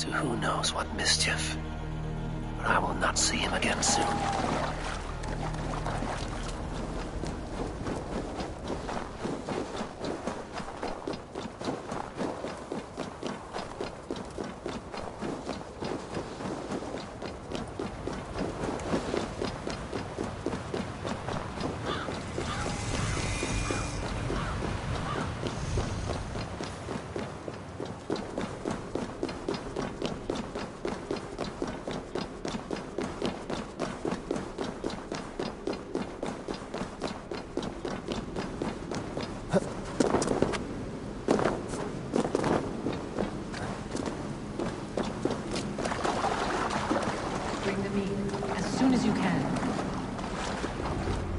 to who knows what mischief. But I will not see him again soon.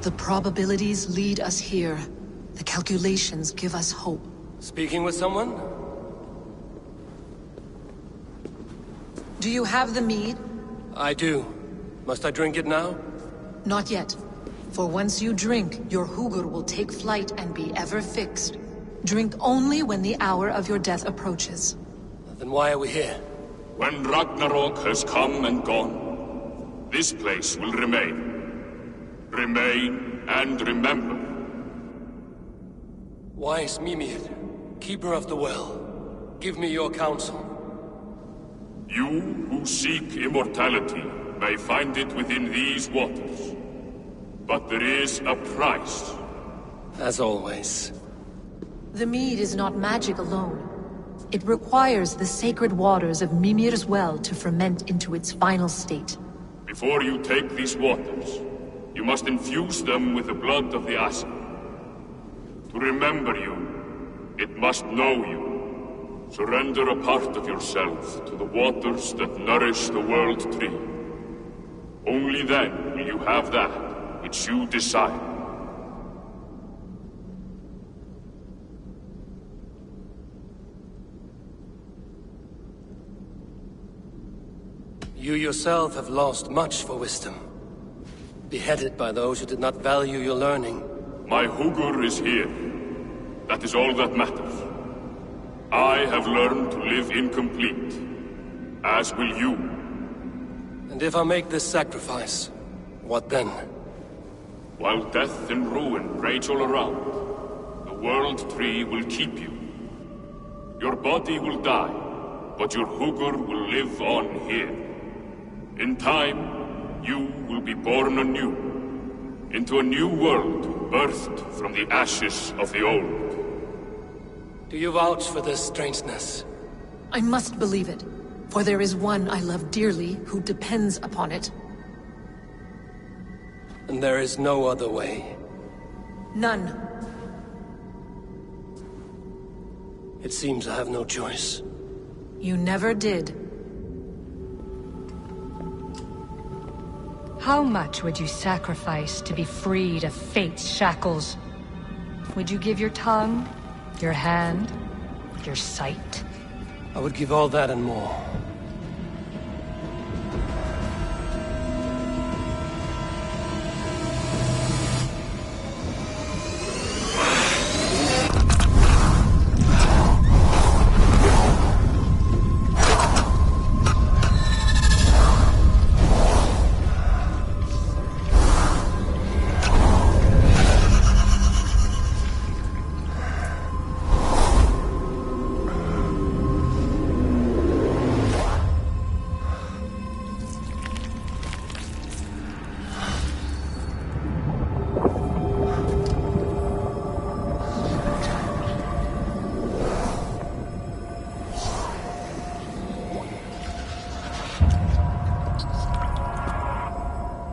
The probabilities lead us here. The calculations give us hope. Speaking with someone? Do you have the mead? I do. Must I drink it now? Not yet. For once you drink, your Hugur will take flight and be ever fixed. Drink only when the hour of your death approaches. Then why are we here? When Ragnarok has come and gone, this place will remain. Remain and remember. Wise Mimir, keeper of the well, give me your counsel. You who seek immortality may find it within these waters. But there is a price. As always. The mead is not magic alone. It requires the sacred waters of Mimir's well to ferment into its final state. Before you take these waters, you must infuse them with the blood of the Astro. To remember you, it must know you. Surrender a part of yourself to the waters that nourish the World Tree. Only then will you have that which you desire. You yourself have lost much for wisdom. Beheaded by those who did not value your learning. My Hugur is here. That is all that matters. I have learned to live incomplete, as will you. And if I make this sacrifice, what then? While death and ruin rage all around, the World Tree will keep you. Your body will die, but your Hugur will live on here. In time, you will be born anew, into a new world birthed from the ashes of the old. Do you vouch for this strangeness? I must believe it, for there is one I love dearly who depends upon it. And there is no other way? None. It seems I have no choice. You never did. How much would you sacrifice to be freed of fate's shackles? Would you give your tongue, your hand, your sight? I would give all that and more.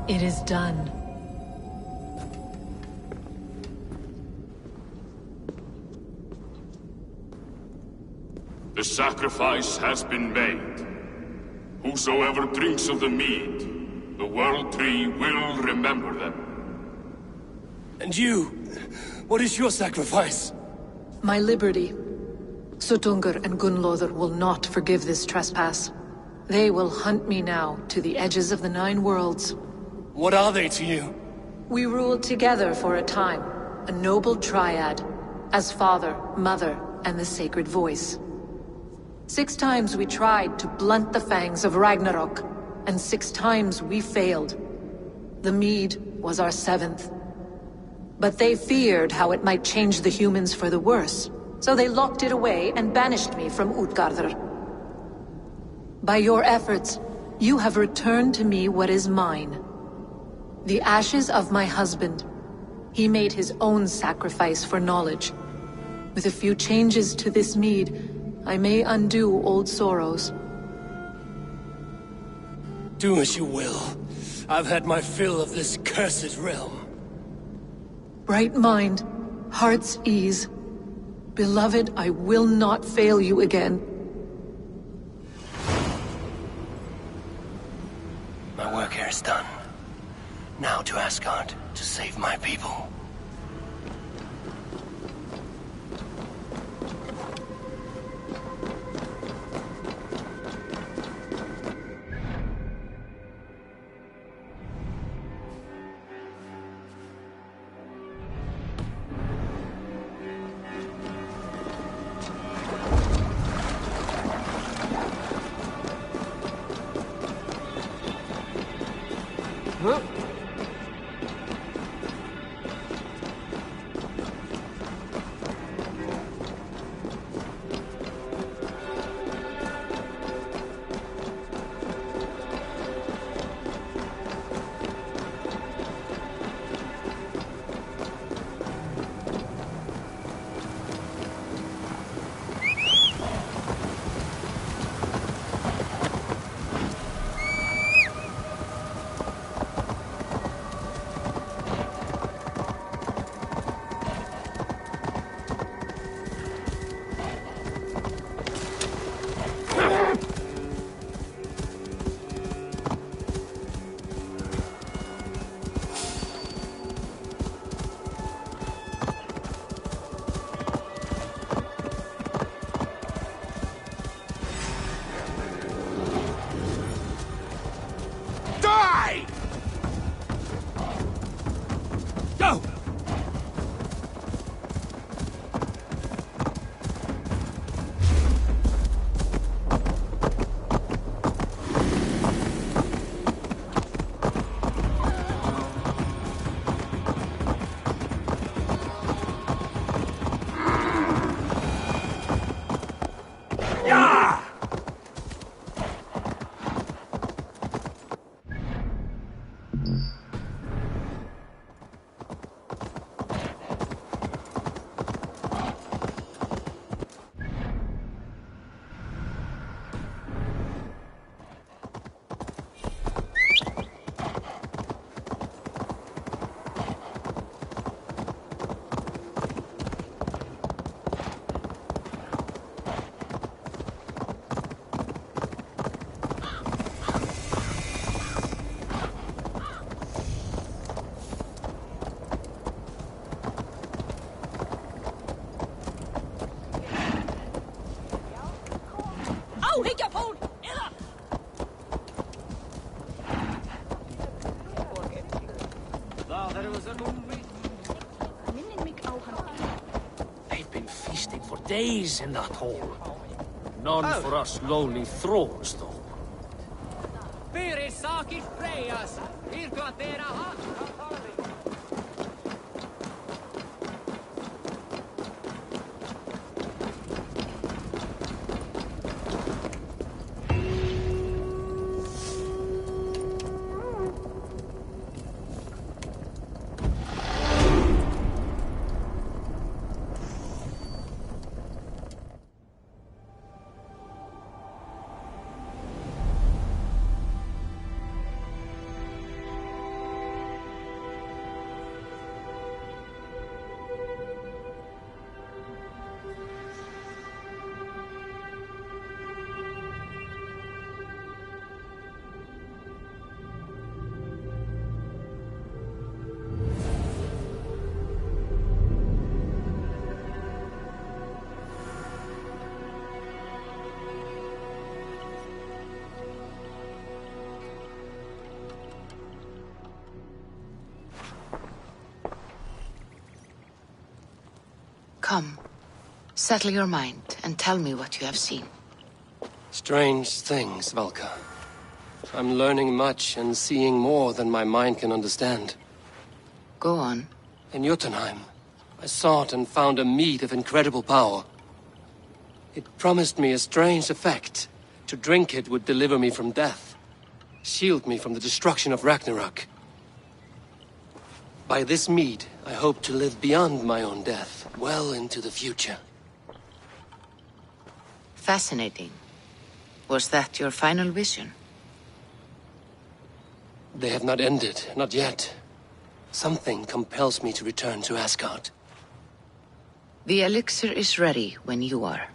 It is done. The sacrifice has been made. Whosoever drinks of the mead, the World Tree will remember them. And you? What is your sacrifice? My liberty. Sutungur and Gunnlóður will not forgive this trespass. They will hunt me now to the edges of the 9 worlds. What are they to you? We ruled together for a time, a noble triad, as father, mother, and the sacred voice. 6 times we tried to blunt the fangs of Ragnarok, and 6 times we failed. The mead was our 7th. But they feared how it might change the humans for the worse, so they locked it away and banished me from Utgardr. By your efforts, you have returned to me what is mine. The ashes of my husband. He made his own sacrifice for knowledge. With a few changes to this mead, I may undo old sorrows. Do as you will. I've had my fill of this cursed realm. Bright mind, heart's ease. Beloved, I will not fail you again. My work here is done. Now to Asgard to save my people. They've been feasting for days in that hole. None for us lowly thralls, though. Come, settle your mind and tell me what you have seen. Strange things, Valka. I'm learning much and seeing more than my mind can understand. Go on. In Jotunheim, I sought and found a mead of incredible power. It promised me a strange effect. To drink it would deliver me from death, shield me from the destruction of Ragnarok. By this mead, I hope to live beyond my own death, well into the future. Fascinating. Was that your final vision? They have not ended, not yet. Something compels me to return to Asgard. The elixir is ready when you are.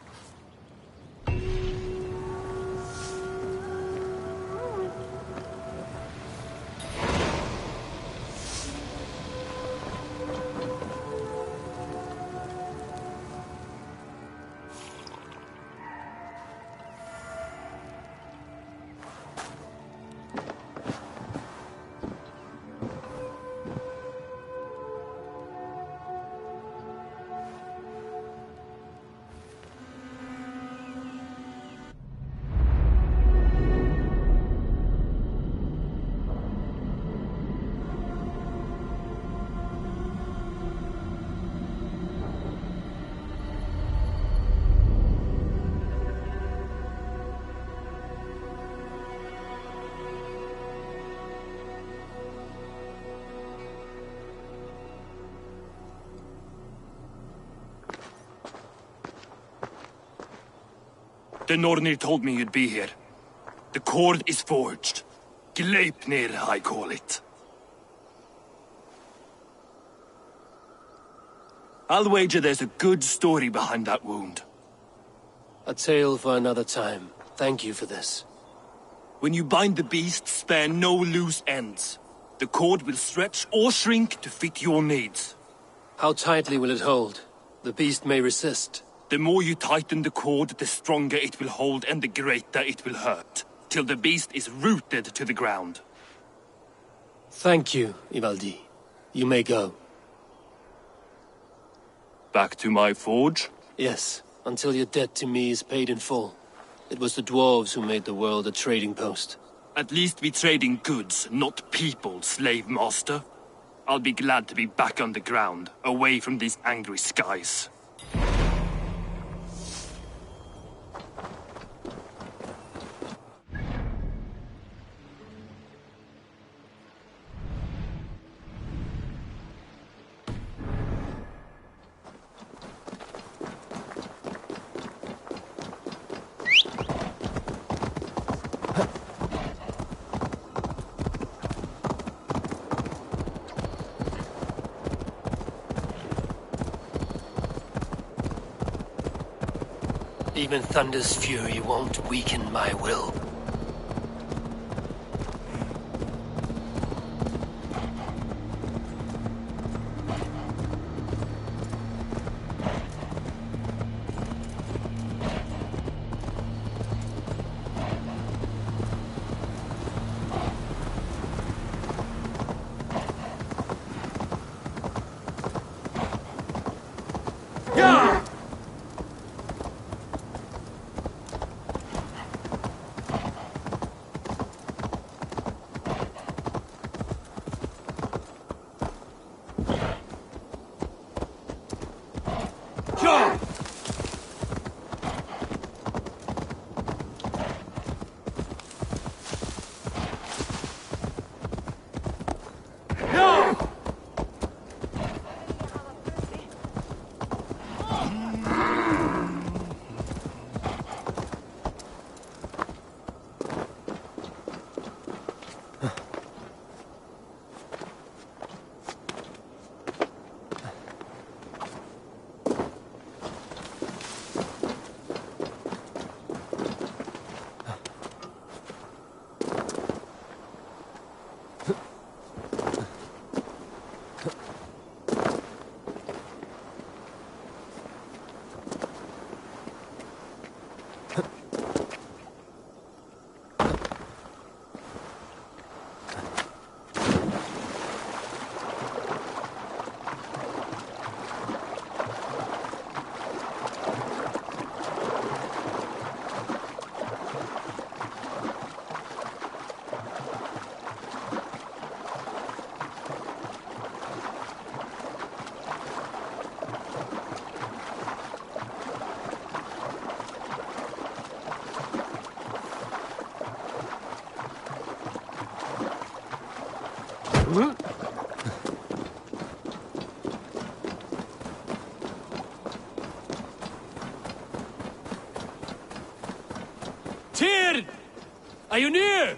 The Nornir told me you'd be here. The cord is forged. Gleipnir, I call it. I'll wager there's a good story behind that wound. A tale for another time. Thank you for this. When you bind the beast, spare no loose ends. The cord will stretch or shrink to fit your needs. How tightly will it hold? The beast may resist. The more you tighten the cord, the stronger it will hold and the greater it will hurt, till the beast is rooted to the ground. Thank you, Ivaldi. You may go. Back to my forge? Yes, until your debt to me is paid in full. It was the dwarves who made the world a trading post. At least we trade in goods, not people, slave master. I'll be glad to be back on the ground, away from these angry skies. Even Thunder's fury won't weaken my will. Tyr! Are you near?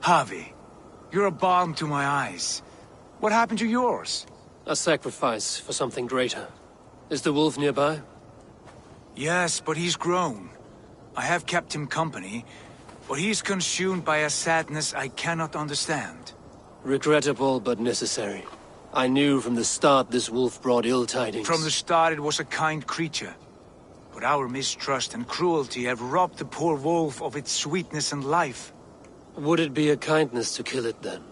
Harvey, you're a balm to my eyes. What happened to yours? A sacrifice for something greater. Is the wolf nearby? Yes, but he's grown. I have kept him company, but he's consumed by a sadness I cannot understand. Regrettable, but necessary. I knew from the start this wolf brought ill tidings. From the start it was a kind creature. But our mistrust and cruelty have robbed the poor wolf of its sweetness and life. Would it be a kindness to kill it, then?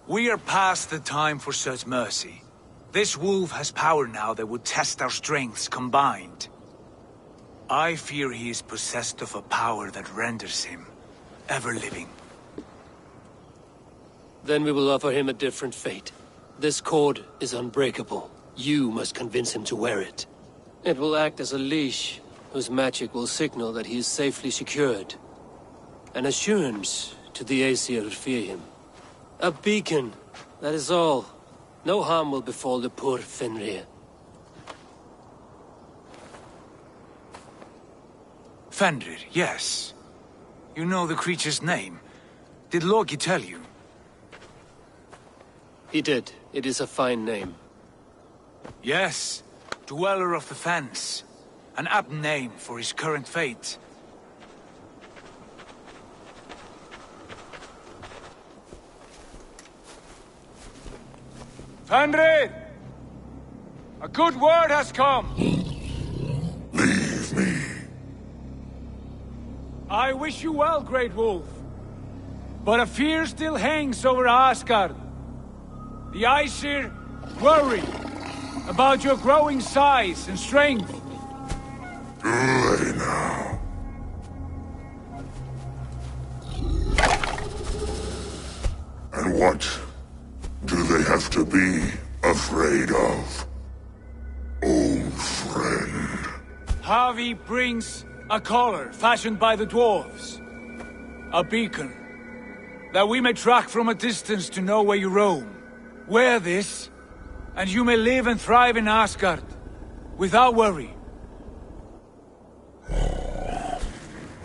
We are past the time for such mercy. This wolf has power now that would test our strengths combined. I fear he is possessed of a power that renders him ever-living. Then we will offer him a different fate. This cord is unbreakable. You must convince him to wear it. It will act as a leash, whose magic will signal that he is safely secured. An assurance to the Aesir who fear him. A beacon, that is all. No harm will befall the poor Fenrir. Fenrir, yes. You know the creature's name. Did Loki tell you? He did. It is a fine name. Yes. Dweller of the Fens. An apt name for his current fate. Fenrir! A good word has come! Leave me. I wish you well, Great Wolf. But a fear still hangs over Asgard. The Aesir worry about your growing size and strength. Do they now? And what do they have to be afraid of? Old friend. Harvey brings a collar fashioned by the dwarves. A beacon. That we may track from a distance to know where you roam. Wear this, and you may live and thrive in Asgard, without worry.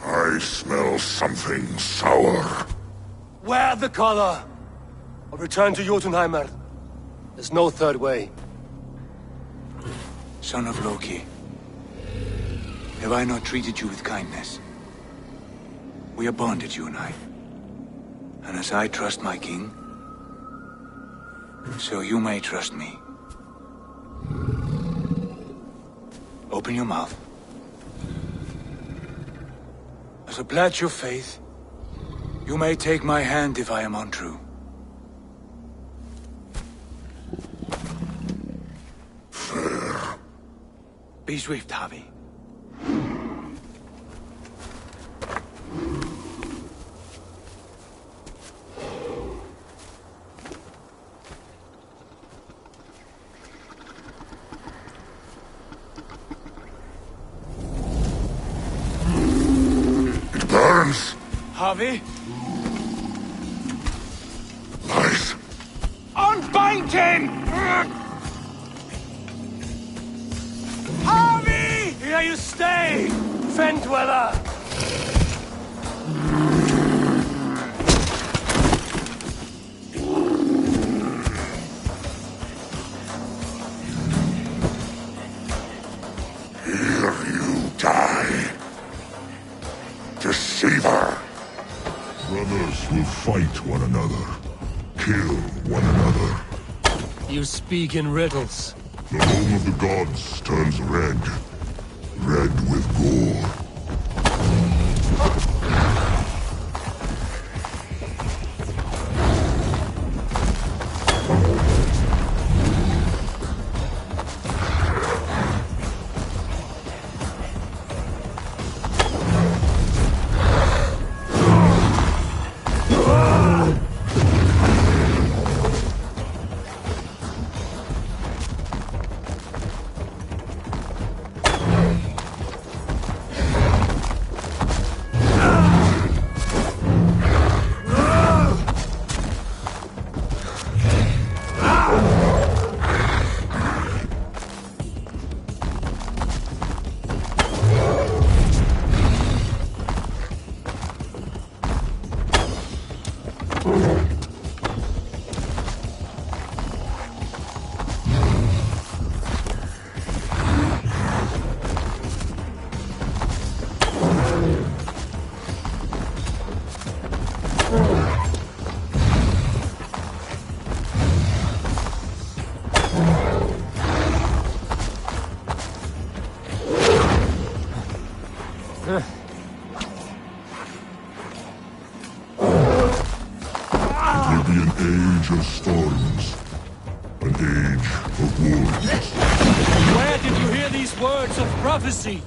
I smell something sour. Wear the collar! Or return to Jotunheimer. There's no third way. Son of Loki, have I not treated you with kindness? We are bonded, you and I. And as I trust my king, so you may trust me. Open your mouth. As a pledge of faith, you may take my hand if I am untrue. Fair. Be swift, Harvey. It burns. Harvey? Lies. Unbind him! Harvey! Here you stay, Fen Dweller! Here you die. Deceiver. Brothers will fight one another. Kill one another. You speak in riddles. The home of the gods turns red. Red with gore. Age of storms. An age of wars. Where did you hear these words of prophecy?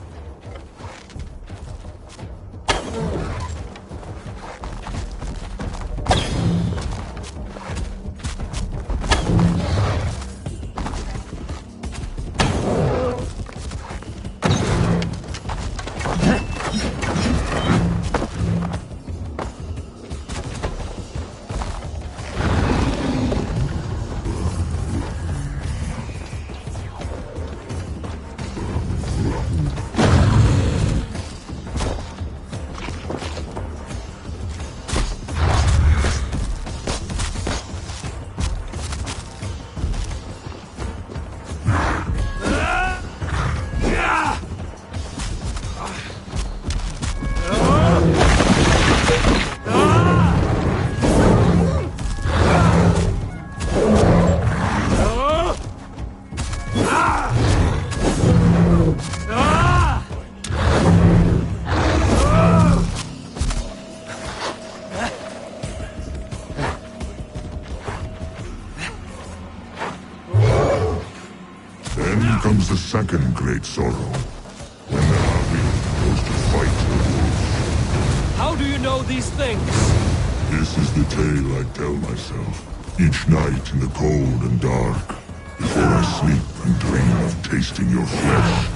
Comes the second great sorrow, when the army goes to fight the wolves. How do you know these things? This is the tale I tell myself, each night in the cold and dark, before I sleep and dream of tasting your flesh.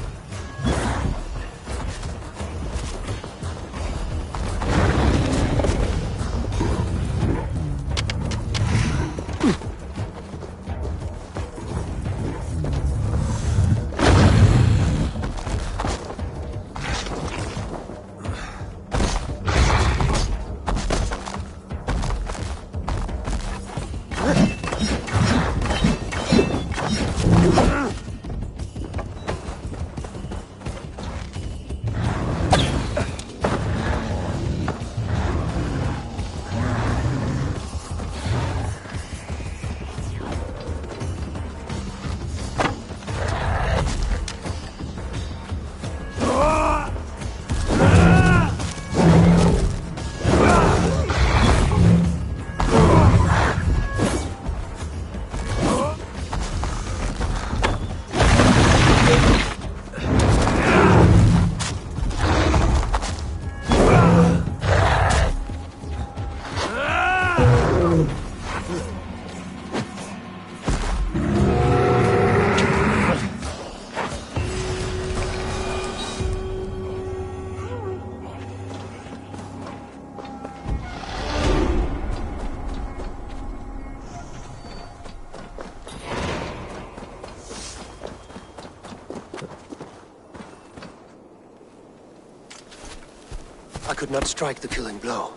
I could not strike the killing blow.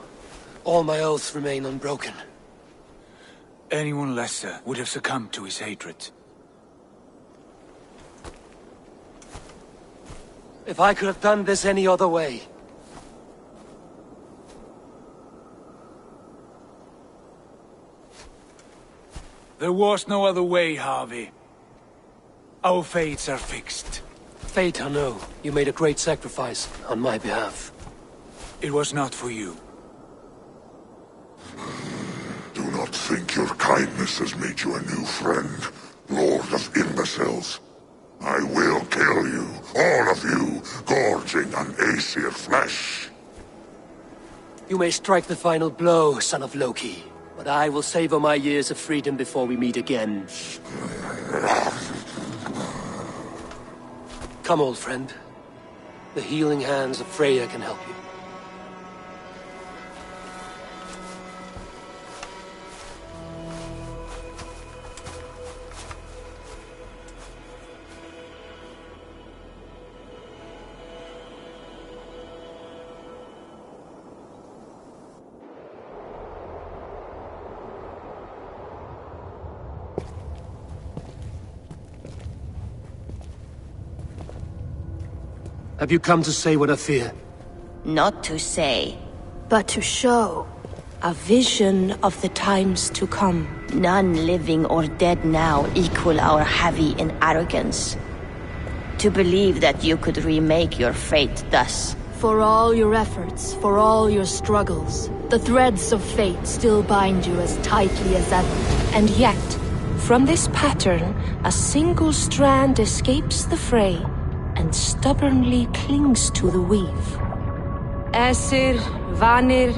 All my oaths remain unbroken. Anyone lesser would have succumbed to his hatred. If I could have done this any other way. There was no other way, Harvey. Our fates are fixed. Fate or no, you made a great sacrifice on my behalf. It was not for you. Do not think your kindness has made you a new friend, Lord of Imbeciles. I will kill you, all of you, gorging on Aesir flesh. You may strike the final blow, son of Loki, but I will savor my years of freedom before we meet again. Come, old friend. The healing hands of Freya can help you. Have you come to say what I fear? Not to say, but to show a vision of the times to come. None living or dead now equal our heavy in arrogance. To believe that you could remake your fate thus. For all your efforts, for all your struggles, the threads of fate still bind you as tightly as ever. And yet, from this pattern, a single strand escapes the fray and stubbornly clings to the weave. Aesir, Vanir,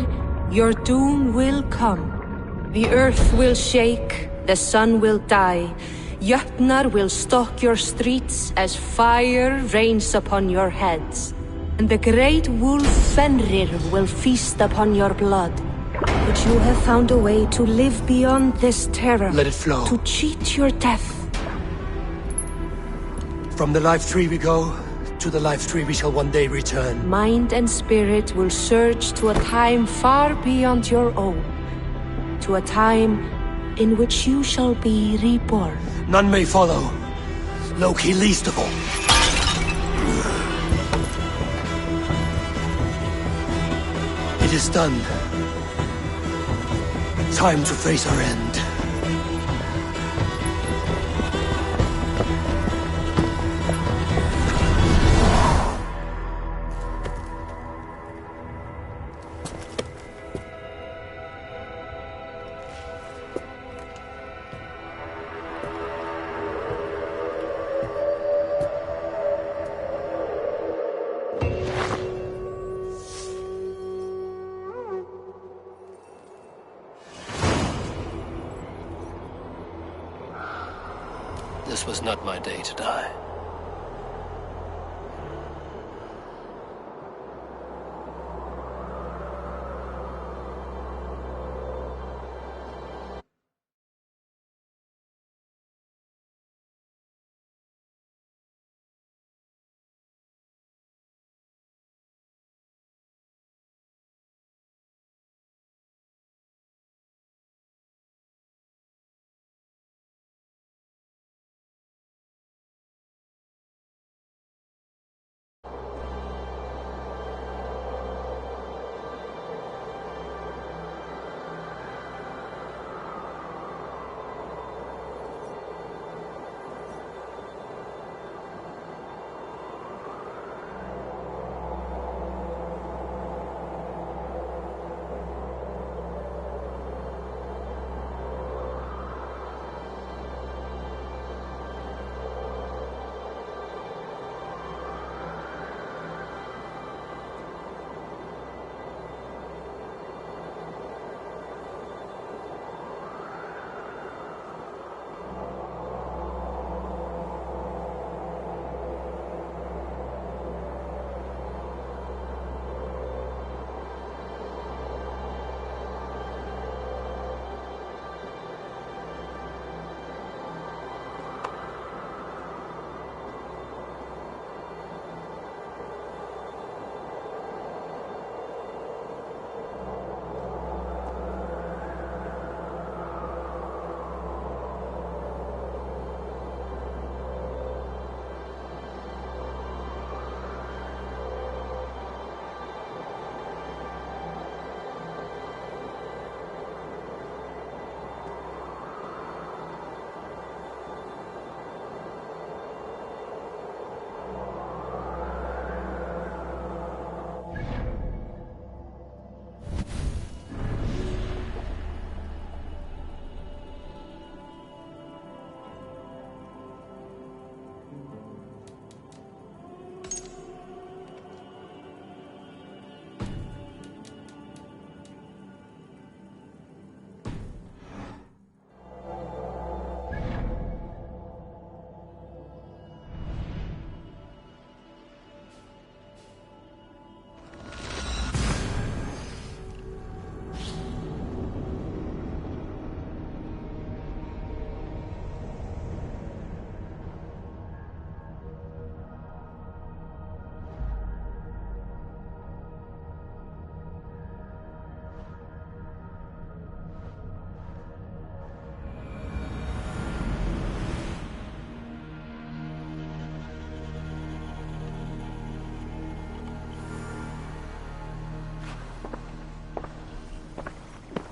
your doom will come. The earth will shake, the sun will die, Jötnar will stalk your streets as fire rains upon your heads. And the great wolf Fenrir will feast upon your blood. But you have found a way to live beyond this terror. Let it flow. To cheat your death. From the life tree we go, to the life tree we shall one day return. Mind and spirit will surge to a time far beyond your own. To a time in which you shall be reborn. None may follow, Loki least of all. It is done. Time to face our end. This was not my day to die.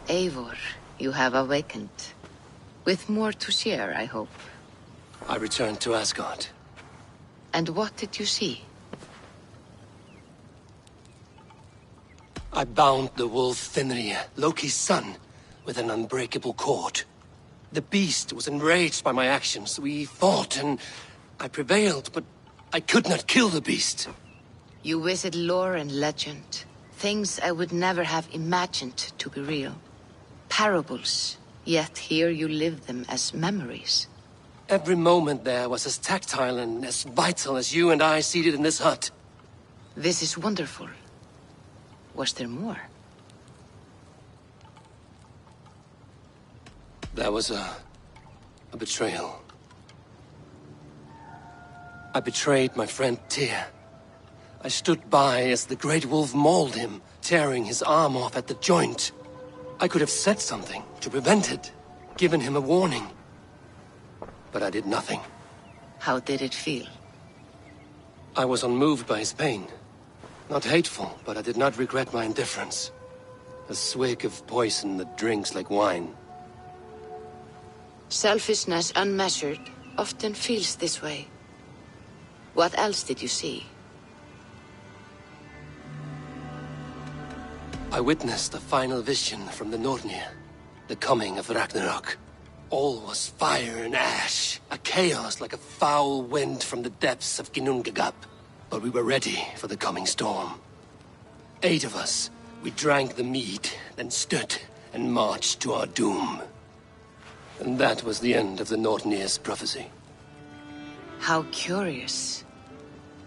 Eivor, you have awakened. With more to share, I hope. I returned to Asgard. And what did you see? I bound the wolf Fenrir, Loki's son, with an unbreakable cord. The beast was enraged by my actions. We fought, and I prevailed, but I could not kill the beast. You visit lore and legend. Things I would never have imagined to be real. Parables, yet here you live them as memories. Every moment there was as tactile and as vital as you and I seated in this hut. This is wonderful. Was there more? There was a betrayal. I betrayed my friend Tyr. I stood by as the great wolf mauled him, tearing his arm off at the joint. I could have said something to prevent it, given him a warning. But I did nothing. How did it feel? I was unmoved by his pain. Not hateful, but I did not regret my indifference. A swig of poison that drinks like wine. Selfishness unmeasured often feels this way. What else did you see? I witnessed the final vision from the Nornir, the coming of Ragnarok. All was fire and ash, a chaos like a foul wind from the depths of Ginnungagap. But we were ready for the coming storm. 8 of us, we drank the mead, then stood and marched to our doom. And that was the end of the Nornir's prophecy. How curious.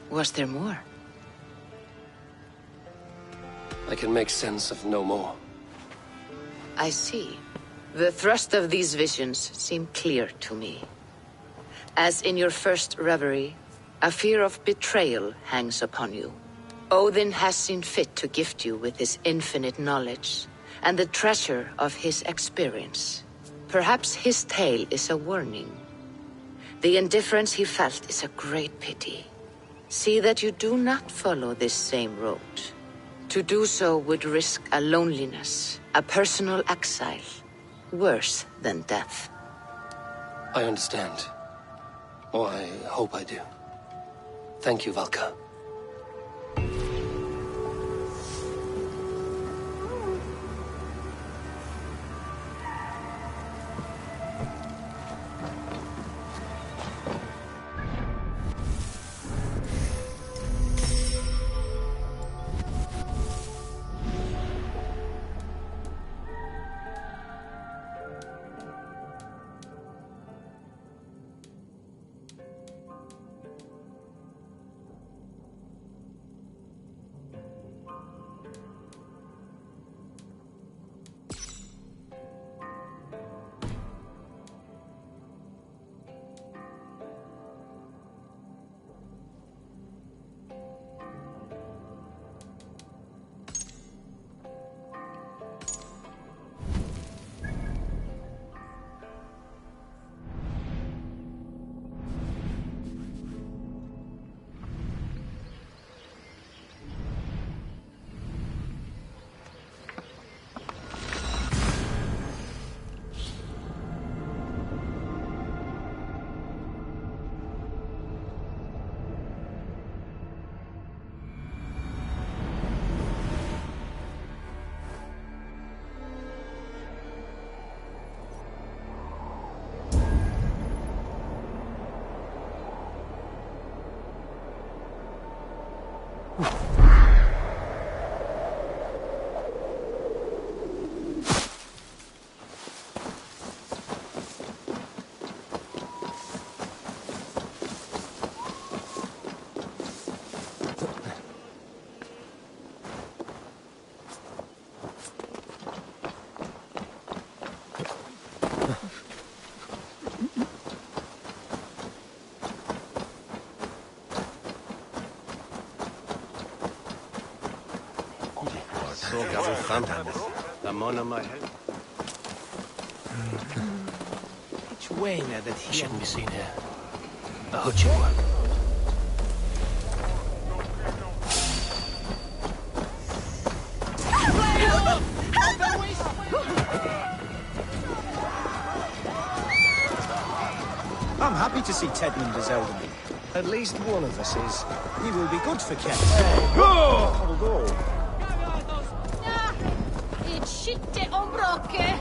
Was there more? I can make sense of no more. I see. The thrust of these visions seem clear to me. As in your first reverie, a fear of betrayal hangs upon you. Odin has seen fit to gift you with his infinite knowledge, and the treasure of his experience. Perhaps his tale is a warning. The indifference he felt is a great pity. See that you do not follow this same road. To do so would risk a loneliness, a personal exile, worse than death. I understand. Or I hope I do. Thank you, Valka. Which way now that he shouldn't be seen here? A hutching one. I'm happy to see Tedmund as elderly. At least one of us is. He will be good for Kent. Shit om brocke!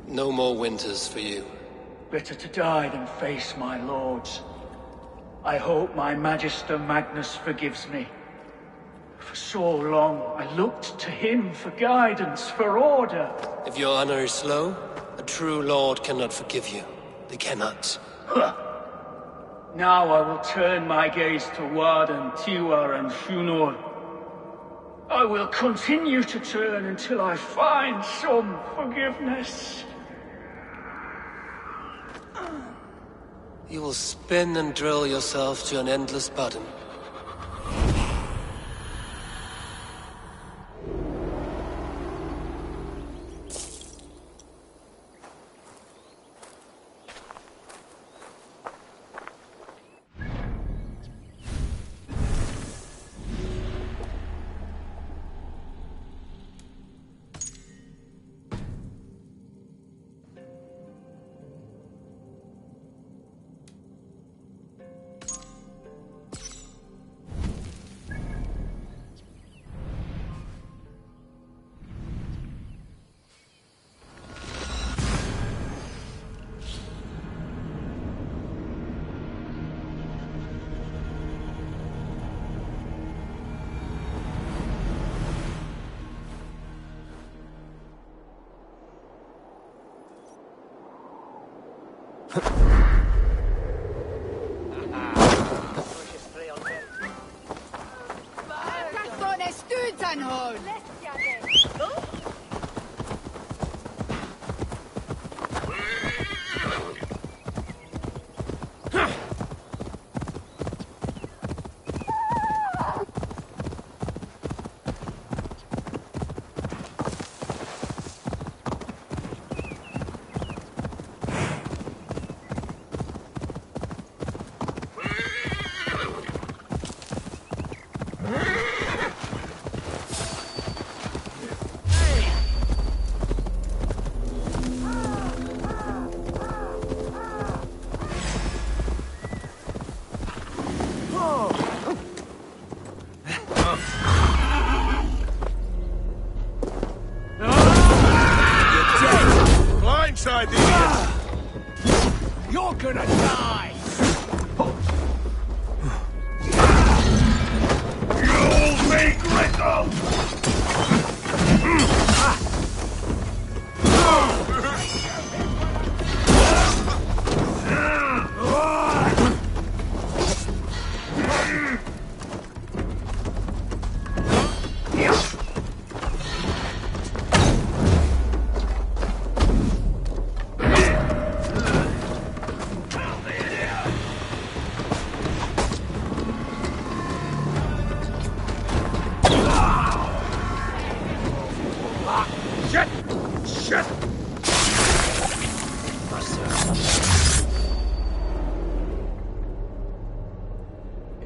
No more winters for you. Better to die than face my lords. I hope my Magister Magnus forgives me. For so long, I looked to him for guidance, for order. If your honor is slow, a true lord cannot forgive you. They cannot. Now I will turn my gaze to Warden, Tiwar, and Shunor. I will continue to turn until I find some forgiveness. You will spin and drill yourself to an endless button. You're gonna die! You'll make Riddle!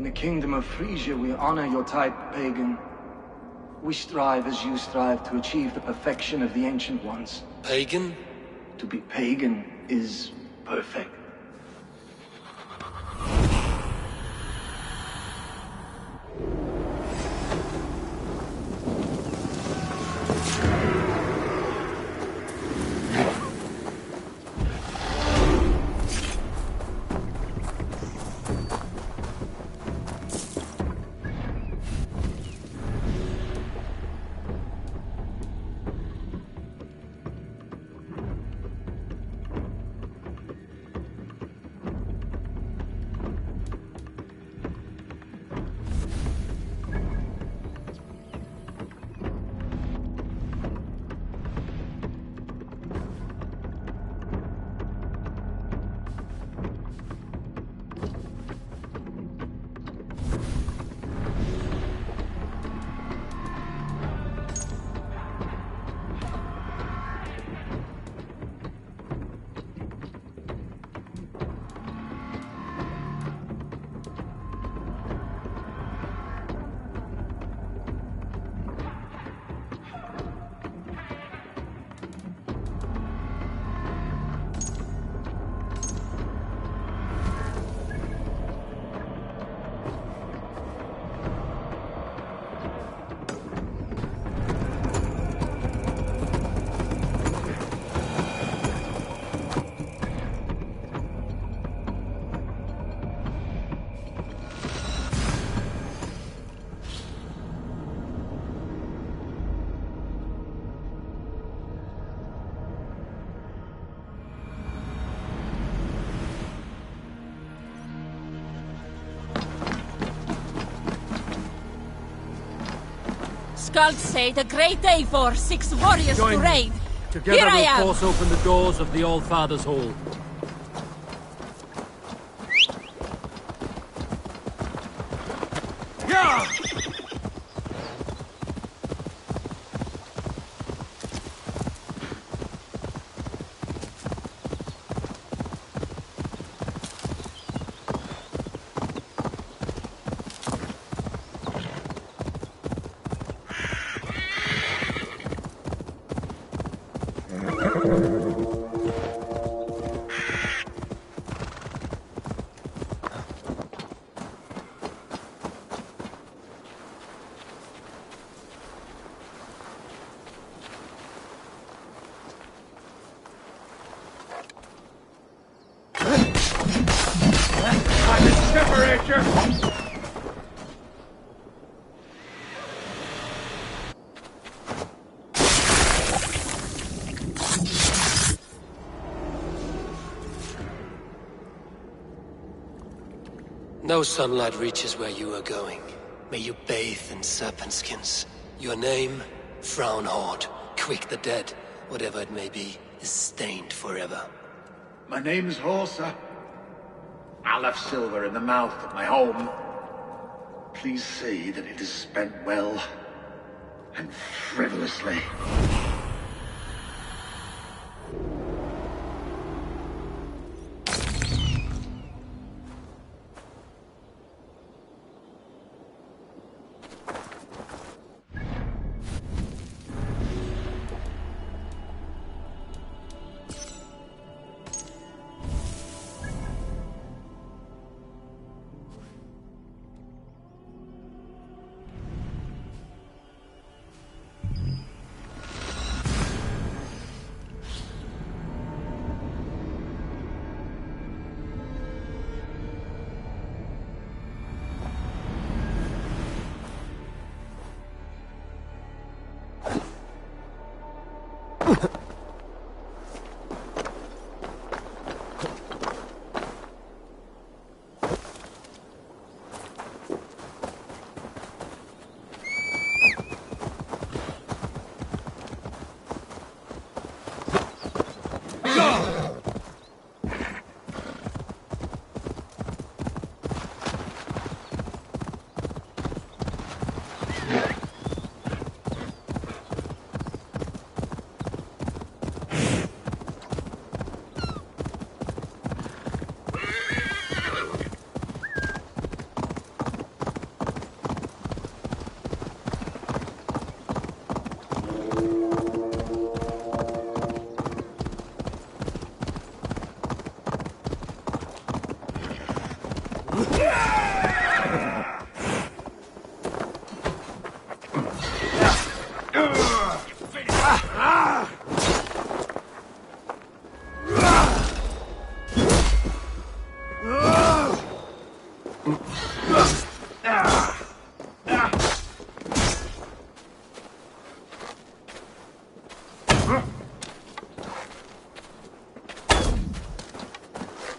In the kingdom of Frisia, we honor your type, pagan. We strive as you strive to achieve the perfection of the Ancient Ones. Pagan? To be pagan is perfect. Skulls say the great Eivor seeks warriors to raid. Together Here I am! we'll force open the doors of the All-Father's Hall. Yeah! No sunlight reaches where you are going. May you bathe in serpent skins. Your name, Frown Horde, Quick the Dead, whatever it may be, is stained forever. My name is Horsa. I left silver in the mouth of my home. Please say that it is spent well and frivolously.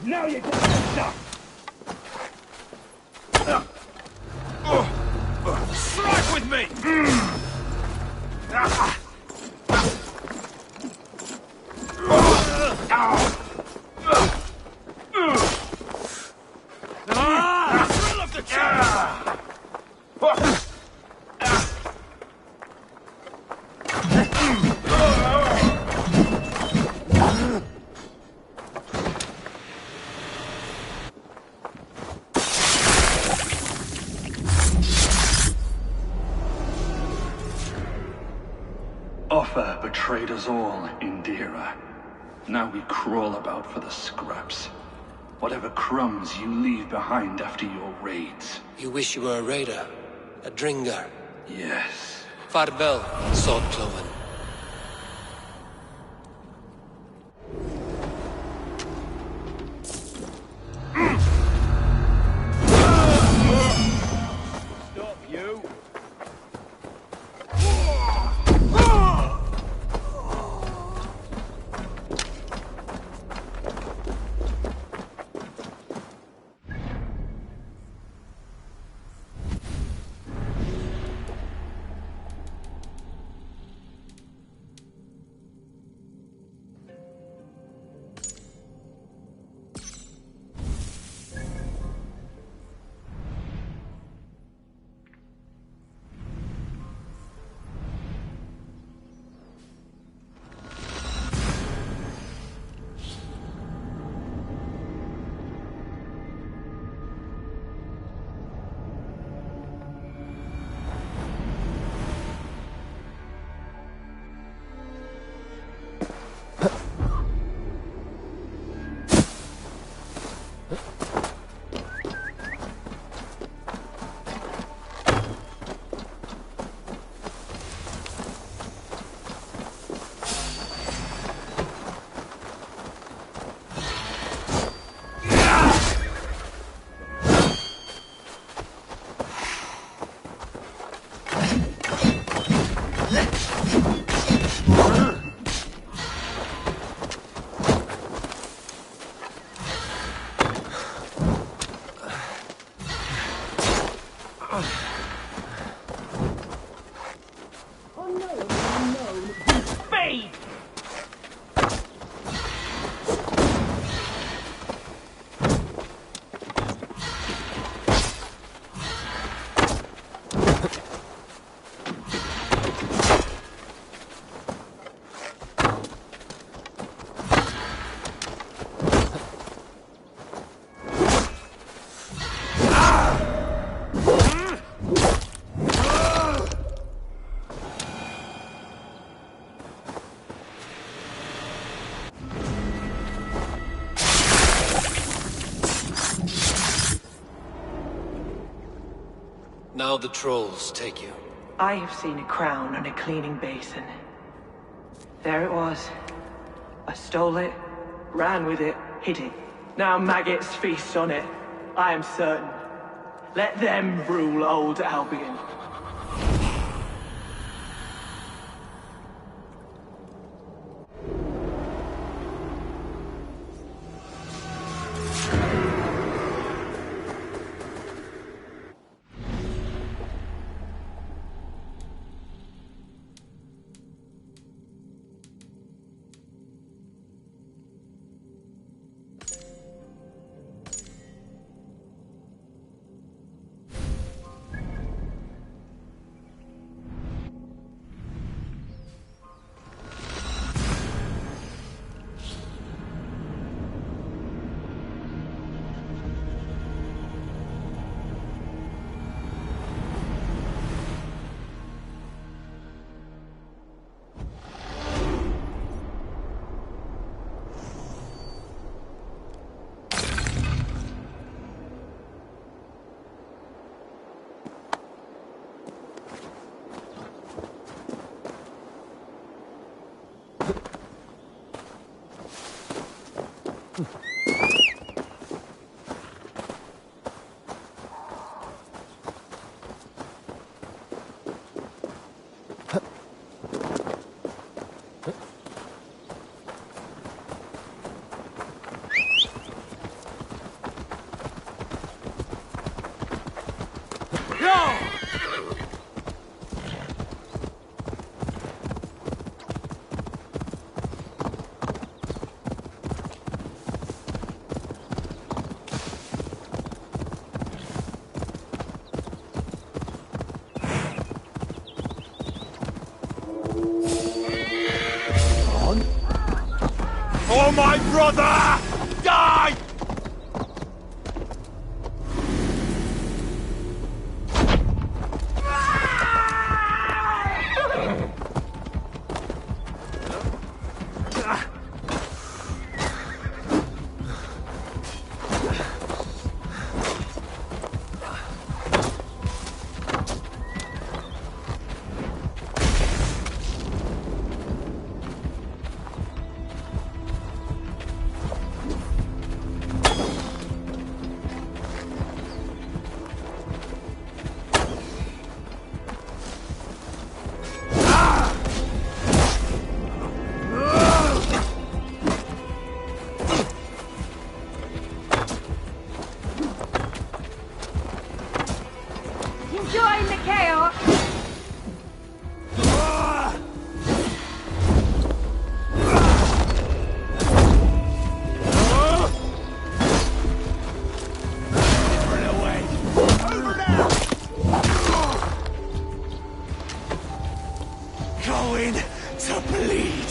Now you get stuck! Strike with me! Thrill of the chase! Offa betrayed us all, Indira. Now we crawl about for the scraps. Whatever crumbs you leave behind after your raids. You wish you were a raider, a dringer. Yes. Farvel, Sword Cloven. Stop, you! Now the trolls take you. I have seen a crown on a cleaning basin. There it was. I stole it, ran with it, hid it. Now maggots feast on it. I am certain. Let them rule old Albion. brother! Die! Enjoying the chaos! Going to bleed.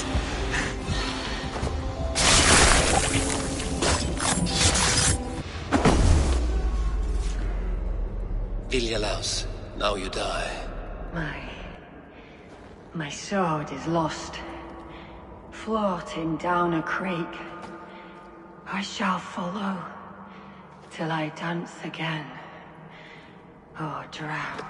Viljalaus, now you die. My sword is lost. Floating down a creek. I shall follow till I dance again. Or drown.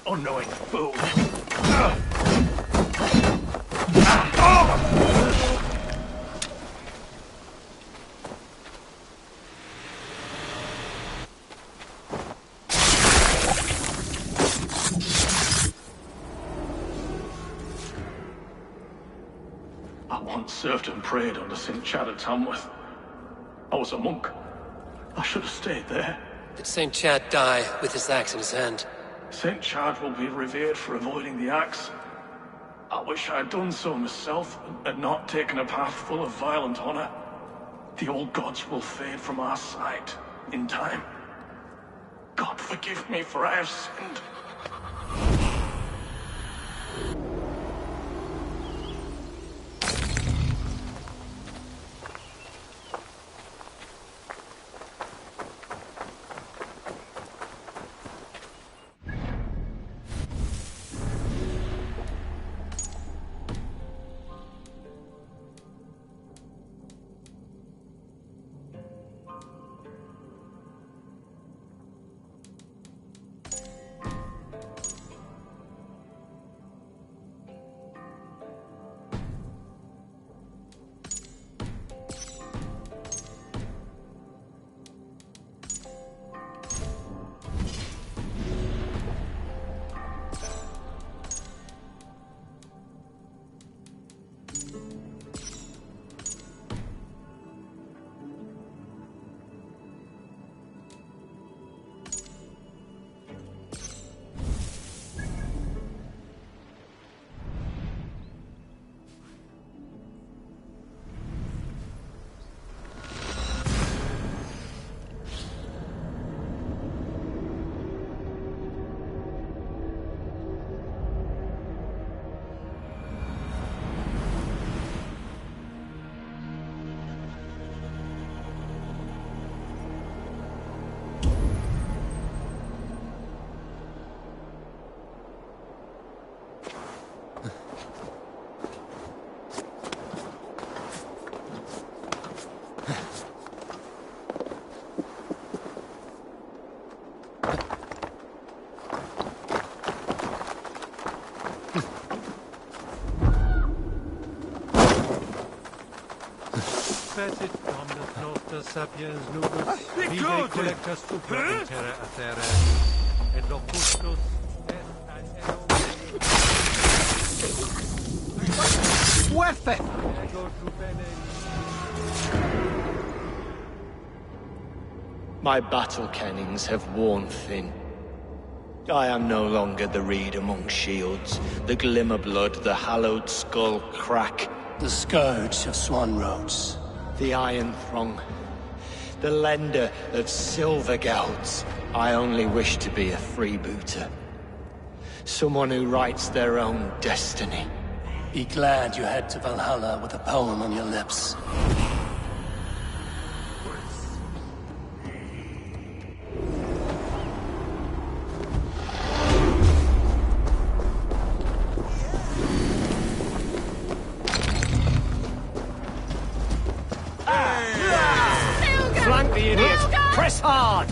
Unknowing fool. I once served and prayed under St. Chad at Tamworth. I was a monk. I should have stayed there. Did St. Chad die with his axe in his hand? St. Chad will be revered for avoiding the axe. I wish I had done so myself, and not taken a path full of violent honor. The old gods will fade from our sight in time. God forgive me, for I have sinned. Petit omnes nostra sapiens nubus, vide collectas super in terra a terra, et locustus est Muerte! My battle kennings have worn thin. I am no longer the reed among shields, the glimmer blood, the hallowed skull crack. The scourge of Swan Roads. The Iron Throng. The lender of silver gelds. I only wish to be a freebooter. Someone who writes their own destiny. Be glad you head to Valhalla with a poem on your lips. Flank the idiots! Press hard!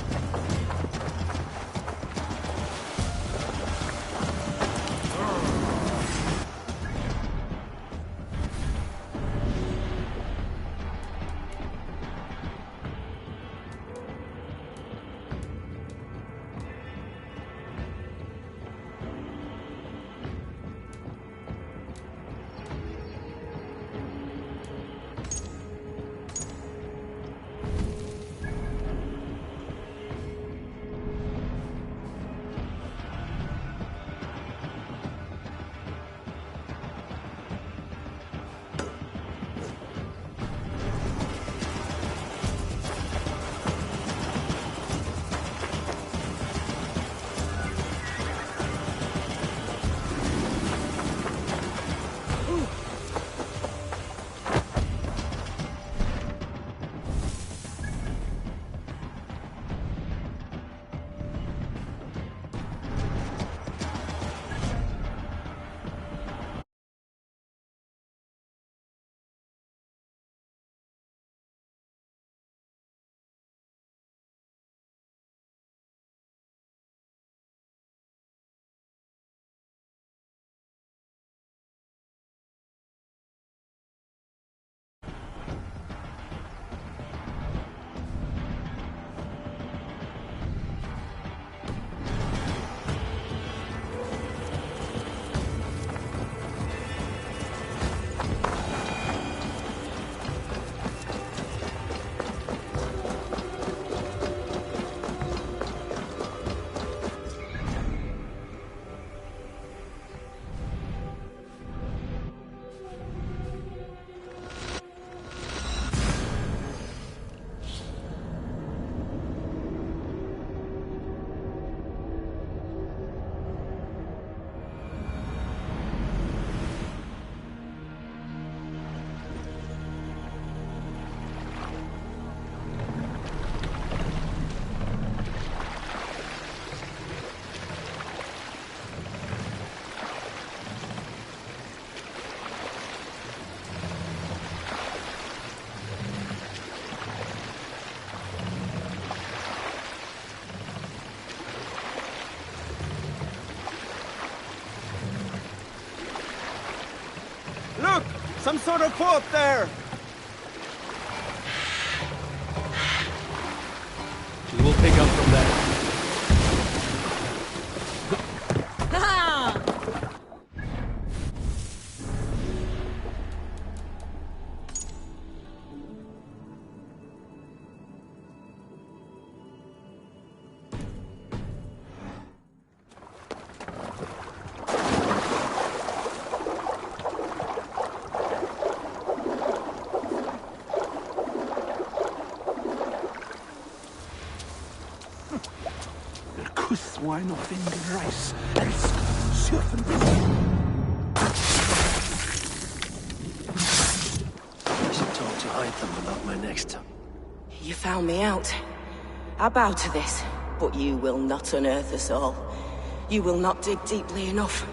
Look! Some sort of fort there! We will pick up from there. Kusswein auf den Reis, als surfen. I should talk to Hytham about my next. You found me out. I bow to this, but you will not unearth us all. You will not dig deeply enough.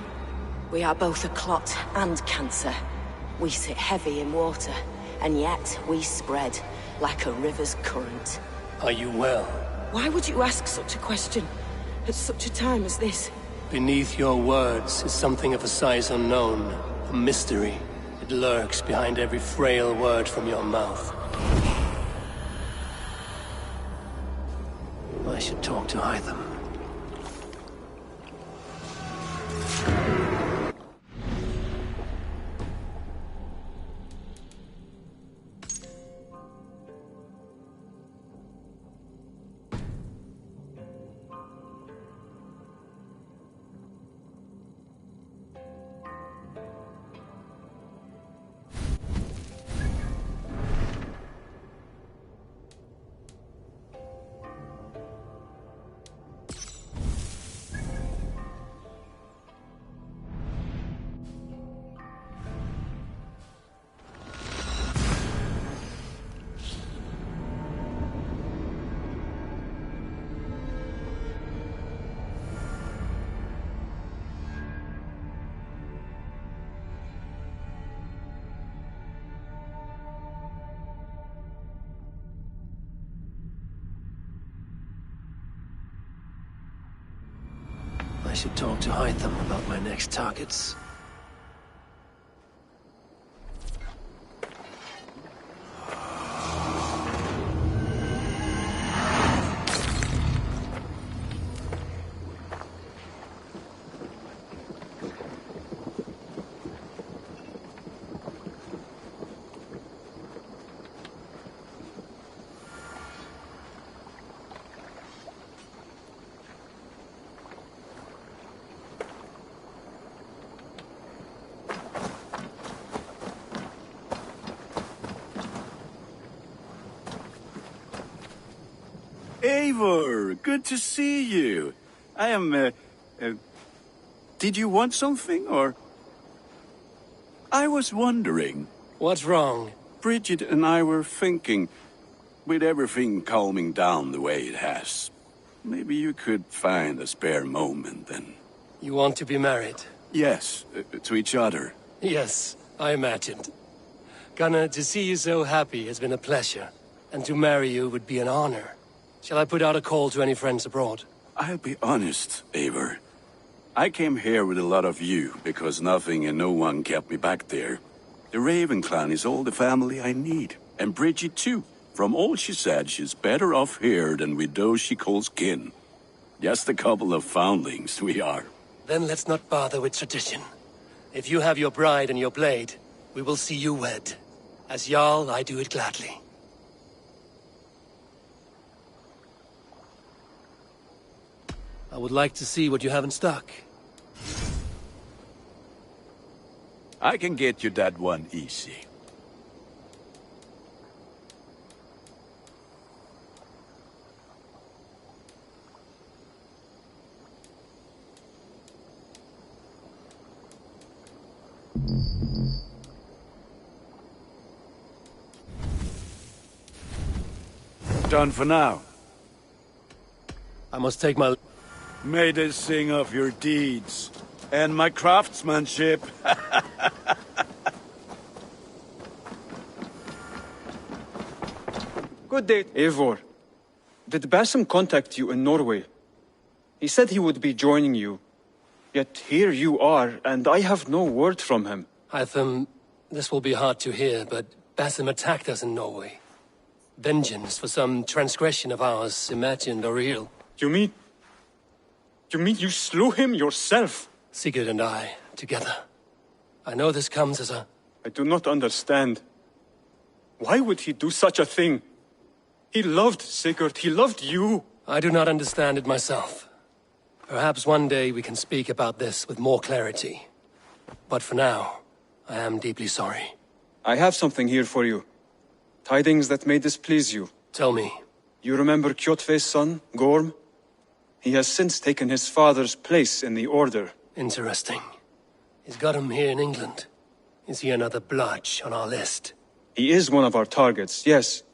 We are both a clot and cancer. We sit heavy in water, and yet we spread like a river's current. Are you well? Why would you ask such a question at such a time as this? Beneath your words is something of a size unknown, a mystery. It lurks behind every frail word from your mouth. I should talk to Hytham. I should talk to Hytham about my next targets. Eivor, good to see you. I am, did you want something, or? I was wondering. What's wrong? Bridget and I were thinking, with everything calming down the way it has, maybe you could find a spare moment and... You want to be married? Yes, to each other. Yes, I imagined. Gunnar, to see you so happy has been a pleasure, and to marry you would be an honor. Shall I put out a call to any friends abroad? I'll be honest, Eivor. I came here with a lot of you, because nothing and no one kept me back there. The Raven clan is all the family I need, and Bridget too. From all she said, she's better off here than with those she calls kin. Just a couple of foundlings, we are. Then let's not bother with tradition. If you have your bride and your blade, we will see you wed. As Jarl, I do it gladly. I would like to see what you have in stock. I can get you that one easy. Done for now. I must take my... May they sing of your deeds, and my craftsmanship. Good day, Eivor. Did Basim contact you in Norway? He said he would be joining you. Yet here you are, and I have no word from him. Hytham, this will be hard to hear, but Basim attacked us in Norway. Vengeance for some transgression of ours, imagined or real. You mean you slew him yourself? Sigurd and I, together. I know this comes as a... I do not understand. Why would he do such a thing? He loved Sigurd, he loved you. I do not understand it myself. Perhaps one day we can speak about this with more clarity. But for now, I am deeply sorry. I have something here for you. Tidings that may displease you. Tell me. You remember Kjotve's son, Gorm? He has since taken his father's place in the Order. Interesting. He's got him here in England. Is he another blotch on our list? He is one of our targets, yes.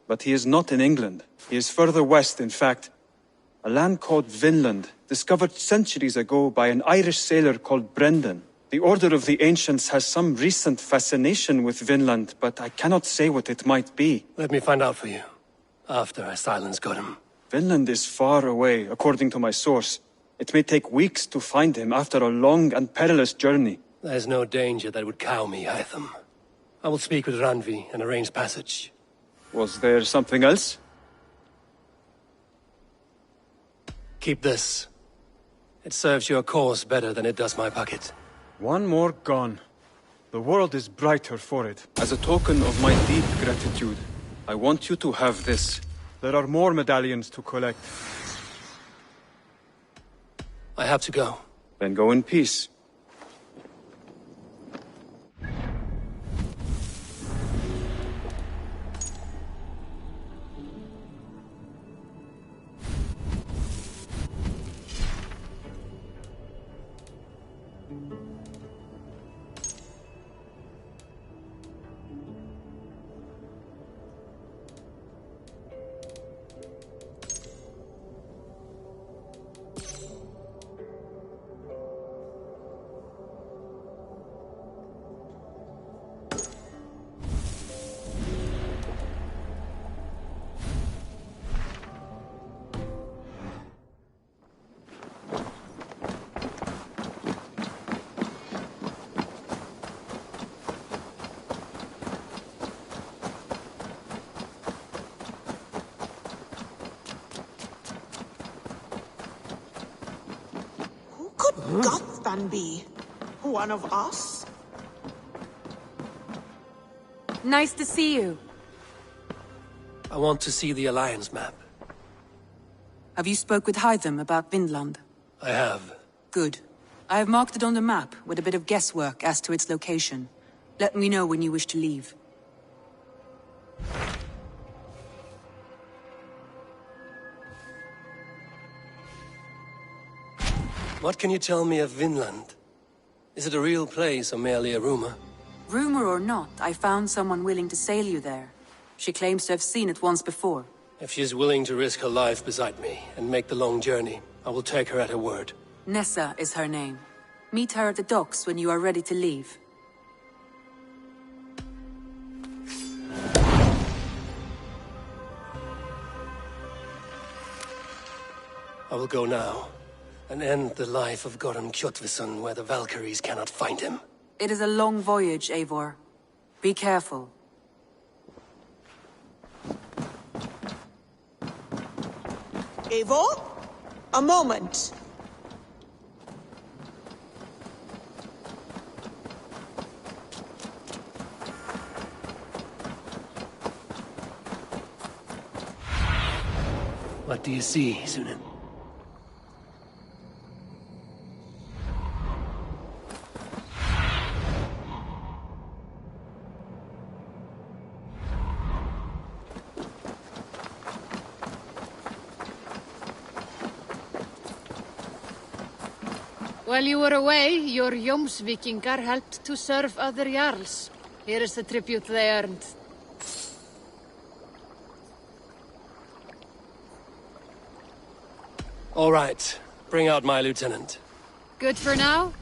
But he is not in England. He is further west, in fact. A land called Vinland, discovered centuries ago by an Irish sailor called Brendan. The Order of the Ancients has some recent fascination with Vinland, but I cannot say what it might be. Let me find out for you, after I silence Godham. Vinland is far away, according to my source. It may take weeks to find him after a long and perilous journey. There's no danger that would cow me, Hytham. I will speak with Randvi and arrange passage. Was there something else? Keep this. It serves your cause better than it does my pocket. One more gone. The world is brighter for it. As a token of my deep gratitude, I want you to have this. There are more medallions to collect. I have to go. Then go in peace. could Gothvan be? One of us? Nice to see you. I want to see the Alliance map. Have you spoke with Hytham about Vinland? I have. Good. I have marked it on the map with a bit of guesswork as to its location. Let me know when you wish to leave. What can you tell me of Vinland? Is it a real place or merely a rumor? Rumor or not, I found someone willing to sail you there. She claims to have seen it once before. If she is willing to risk her life beside me and make the long journey, I will take her at her word. Nessa is her name. Meet her at the docks when you are ready to leave. I will go now, and end the life of Goran Kjotveson where the Valkyries cannot find him. It is a long voyage, Eivor. Be careful. Eivor? A moment. What do you see, Sunan? While you were away, your Jomsvikingar helped to serve other Jarls. Here is the tribute they earned. All right. Bring out my lieutenant. Good for now?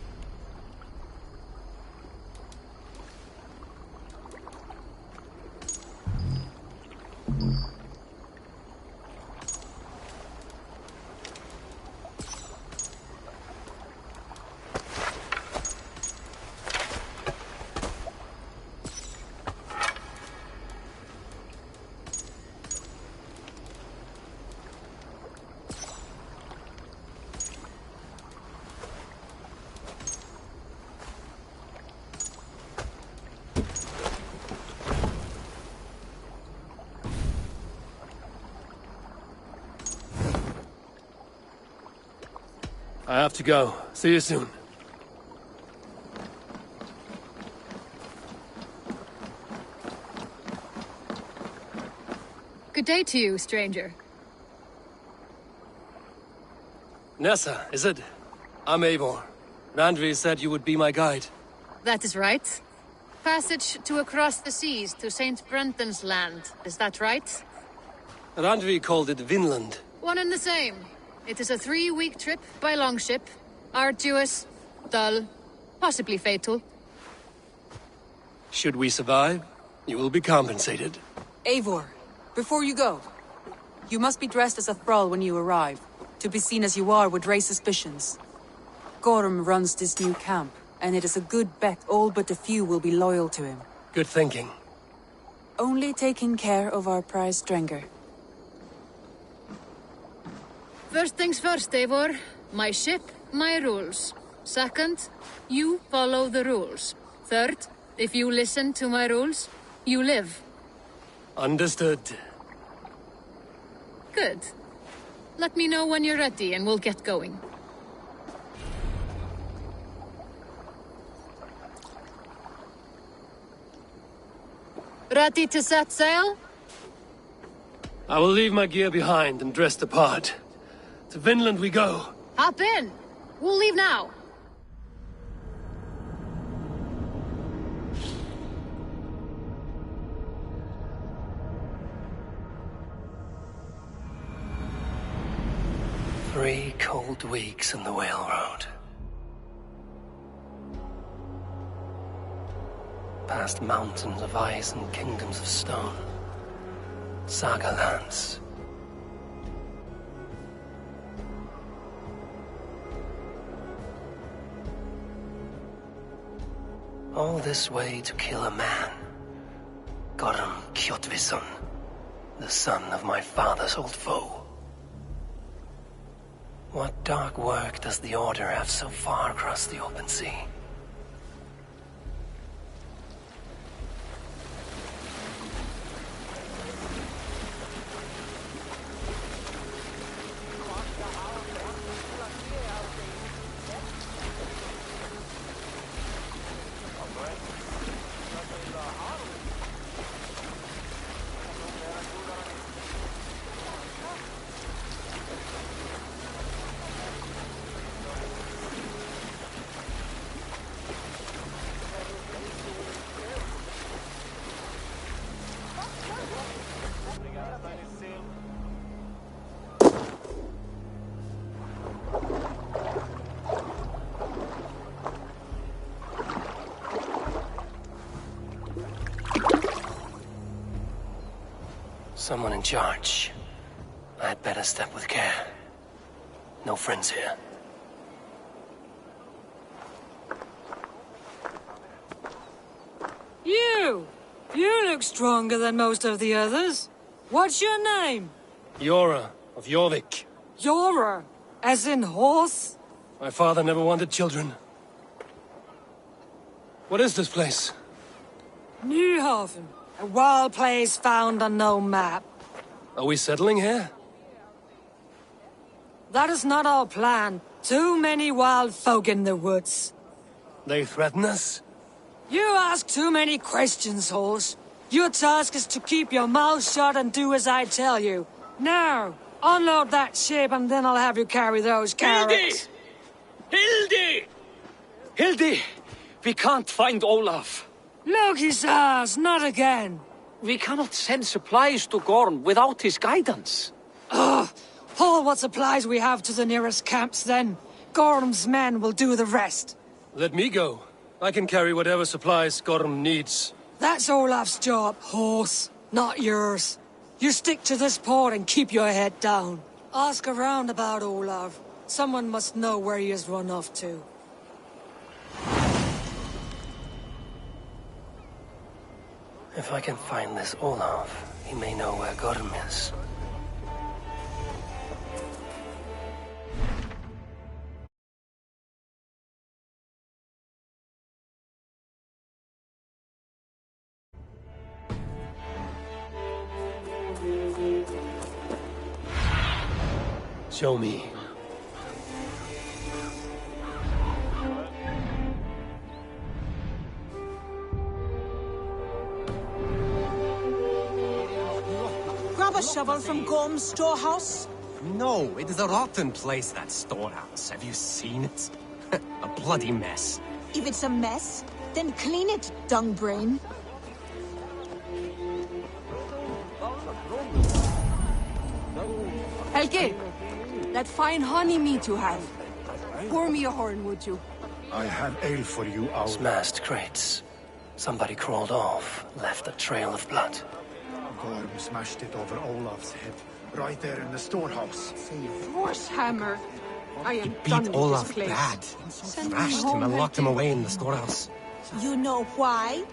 I have to go. See you soon. Good day to you, stranger. Nessa, is it? I'm Eivor. Randvi said you would be my guide. That is right. Passage to across the seas to St. Brenton's land. Is that right? Randvi called it Vinland. One and the same. It is a 3-week trip by longship. Arduous, dull, possibly fatal. Should we survive, you will be compensated. Eivor, before you go, you must be dressed as a thrall when you arrive. To be seen as you are would raise suspicions. Gorm runs this new camp, and it is a good bet all but a few will be loyal to him. Good thinking. Only taking care of our prize Strenger. First things first, Eivor. My ship, my rules. Second, you follow the rules. Third, if you listen to my rules, you live. Understood. Good. Let me know when you're ready and we'll get going. Ready to set sail? I will leave my gear behind and dress the part. To Vinland we go. Hop in. We'll leave now. Three cold weeks in the Whale Road. Past mountains of ice and kingdoms of stone. Saga lands. All this way to kill a man. Goran Kjotveson, the son of my father's old foe. What dark work does the Order have so far across the open sea? Someone in charge. I'd better step with care. No friends here. You! You look stronger than most of the others. What's your name? Yora of Jorvik. Yora, as in horse? My father never wanted children. What is this place? Newhaven, a wild place found on no map. Are we settling here? That is not our plan. Too many wild folk in the woods. They threaten us? You ask too many questions, horse. Your task is to keep your mouth shut and do as I tell you. Now, unload that ship and then I'll have you carry those carrots. Hildy! Hildy! We can't find Olaf. Look, his ass, not again. We cannot send supplies to Gorm without his guidance. Ugh! Haul what supplies we have to the nearest camps, then. Gorm's men will do the rest. Let me go. I can carry whatever supplies Gorm needs. That's Olaf's job, horse, not yours. You stick to this port and keep your head down. Ask around about Olaf. Someone must know where he has run off to. If I can find this Olaf, he may know where Gorm is. Show me. Grab a shovel from Gorm's storehouse. No, it is a rotten place, that storehouse. Have you seen it? A bloody mess. If it's a mess, then clean it, dungbrain. Helge, that fine honey meat you have. Pour me a horn, would you? I have ale for you, Owl. Smashed crates. Somebody crawled off, left a trail of blood. Gorm smashed it over Olaf's head, right there in the storehouse. Horse hammer. I am Beat done with Olaf this place. bad. Send me Thrashed home, him and locked him Helge. away in the storehouse. You know why?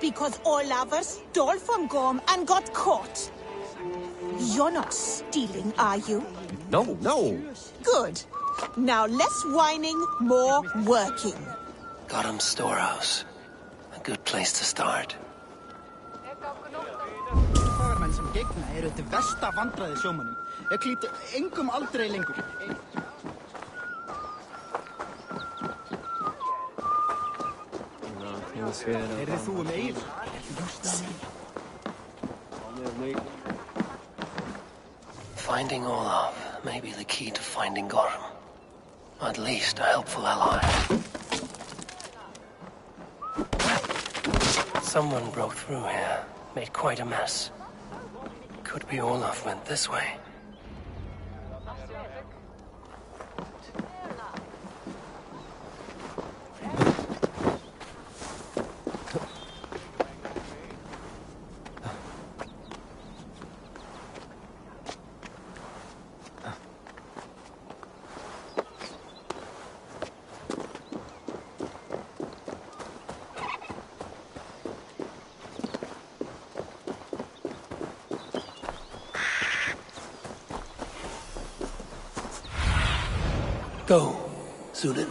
Because Olafur stole from Gorm and got caught. You're not stealing, are you? No, no. Good. Now less whining, more working. Gorm's storehouse. A good place to start. Fagurmenn sem gegna eru til versta vandræði sjómönnum. Klíptu engum aldrei lengur. Heyrðir þú eil? Finding Olaf may be the key to finding Gorm. At least a helpful ally. Someone broke through here, made quite a mess. Could be Olaf went this way. Go, Sunan.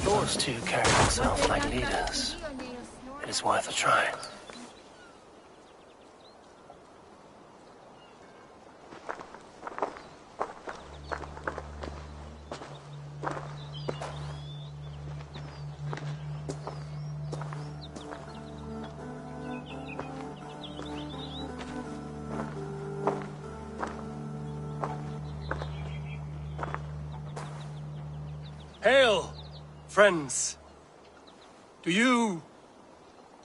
Those two carry themselves like leaders. It is worth a try. Hail, friends.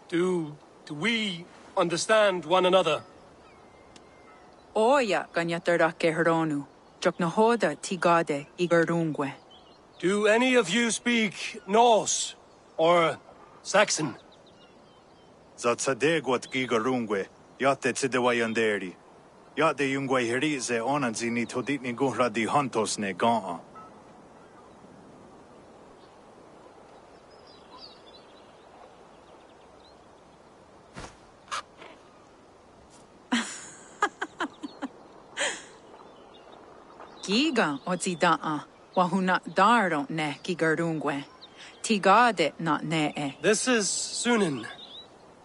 Do we understand one another? Oya ganyatarda kehronu, joknahoda tigade igarungwe. Do any of you speak Norse or Saxon? Zatsadegwat gigarungwe, yate tsidewayanderi. Yate yungwe herize onanzini toditni guhra di hantos ne gaa. Giga ozidaa, wahuna daro ne gigarungwe. Tigade not ne. This is Sunan.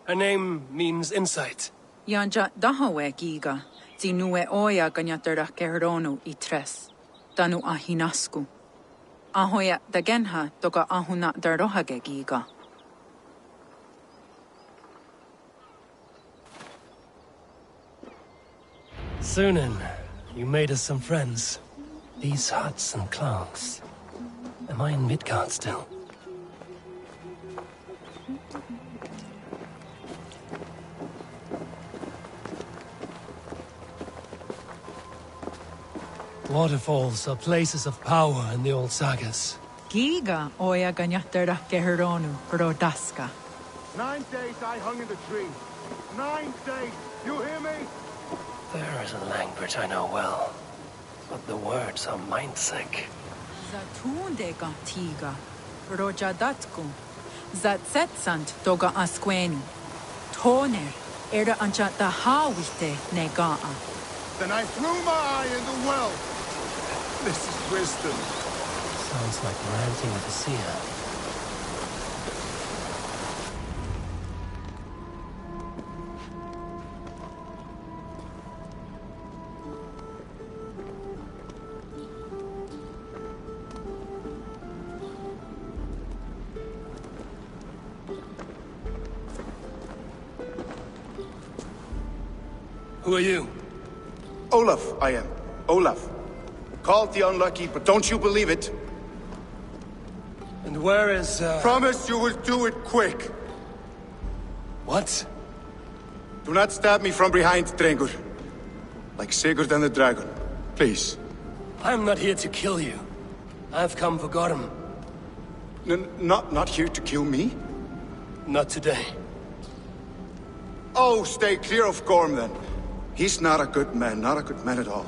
Her name means insight. Yanja dahawe giga, zinue oya ganyatarda kehronu itres. Danu ahinasku. Ahoya dagenha toga ahuna darohage giga. Sunan, you made us some friends. These huts and cloaks. Am I in Midgard still? Waterfalls are places of power in the old sagas. Giga oya ganyatarda kehronu rodaska. 9 days I hung in the tree. 9 days. You hear me? There is a language I know well, but the words are mind-sick. Zatunde gantiga, rojadatku, zatsetsant doga asquenu. Toner, era ancha da hawite negaa. Then I threw my eye in the well. This is wisdom. Sounds like ranting of a seer. Who are you? Olaf, I am. Olaf. Called the unlucky, but don't you believe it? And where is, Promise you will do it quick. What? Do not stab me from behind, Drengur. Like Sigurd and the dragon. Please. I'm not here to kill you. I've come for Gorm. Not here to kill me? Not today. Oh, stay clear of Gorm, then. He's not a good man, not a good man at all.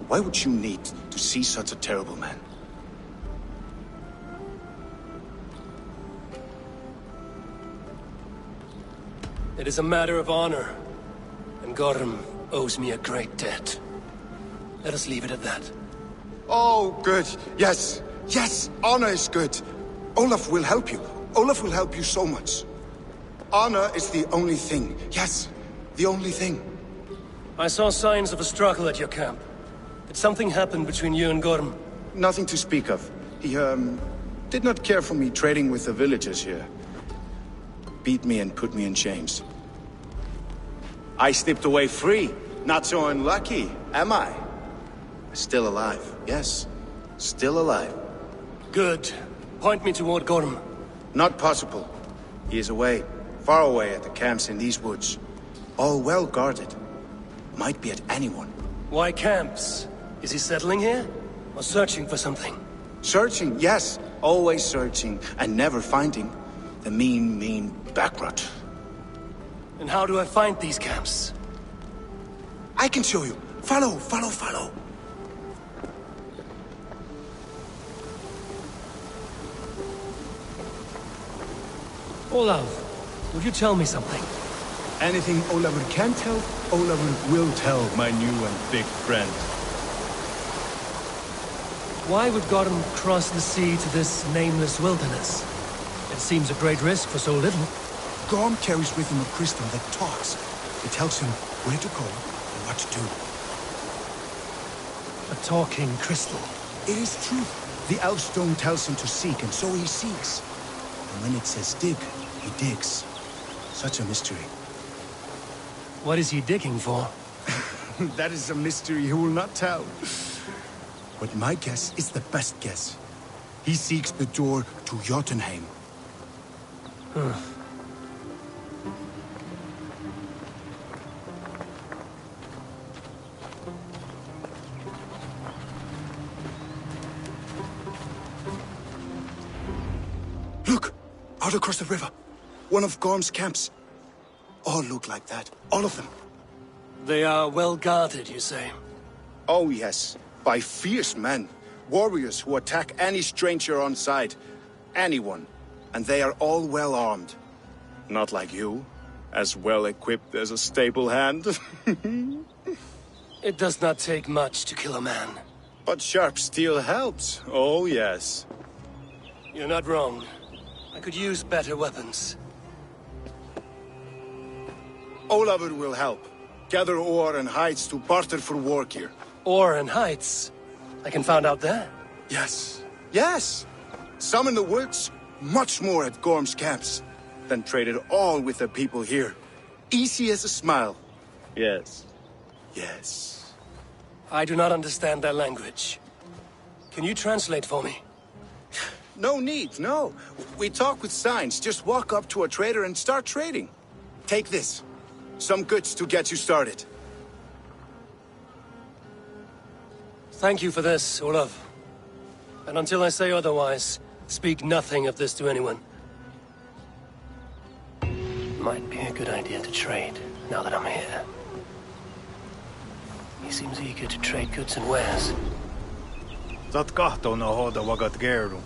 Why would you need to see such a terrible man? It is a matter of honor, and Gorm owes me a great debt. Let us leave it at that. Oh, good. Yes. Yes, honor is good. Olaf will help you. Olaf will help you so much. Honor is the only thing. Yes, the only thing. I saw signs of a struggle at your camp. Did something happen between you and Gorm? Nothing to speak of. He, did not care for me trading with the villagers here. Beat me and put me in chains. I slipped away free. Not so unlucky, am I? Still alive, yes. Still alive. Good. Point me toward Gorm. Not possible. He is away. Far away at the camps in these woods. All well guarded. Might be at anyone. Why camps? Is he settling here? Or searching for something? Searching, yes. Always searching, and never finding. The mean backrot. And how do I find these camps? I can show you. Follow, follow, follow. Olav, would you tell me something? Anything Oliver can tell, Oliver will tell, my new and big friend. Why would Gotham cross the sea to this nameless wilderness? It seems a great risk for so little. Gorm carries with him a crystal that talks. It tells him where to go and what to do. A talking crystal. It is true. The Elfstone tells him to seek, and so he seeks. And when it says dig, he digs. Such a mystery. What is he digging for? That is a mystery he will not tell. But my guess is the best guess. He seeks the door to Jotunheim. Look! Out across the river. One of Gorm's camps. All look like that. All of them. They are well guarded, you say? Oh, yes. By fierce men. Warriors who attack any stranger on sight. Anyone. And they are all well armed. Not like you. As well equipped as a stable hand. It does not take much to kill a man. But sharp steel helps. Oh, yes. You're not wrong. I could use better weapons. Olaver will help. Gather ore and hides to barter for war gear. Ore and hides? I can find out there? Yes. Yes! Some in the woods, much more at Gorm's camps. Then traded all with the people here. Easy as a smile. Yes. Yes. I do not understand their language. Can you translate for me? No need, no. We talk with signs. Just walk up to a trader and start trading. Take this. Some goods to get you started. Thank you for this, Olav. And until I say otherwise, speak nothing of this to anyone. Might be a good idea to trade, now that I'm here. He seems eager to trade goods and wares. Zat kahto no hoda wagat geru.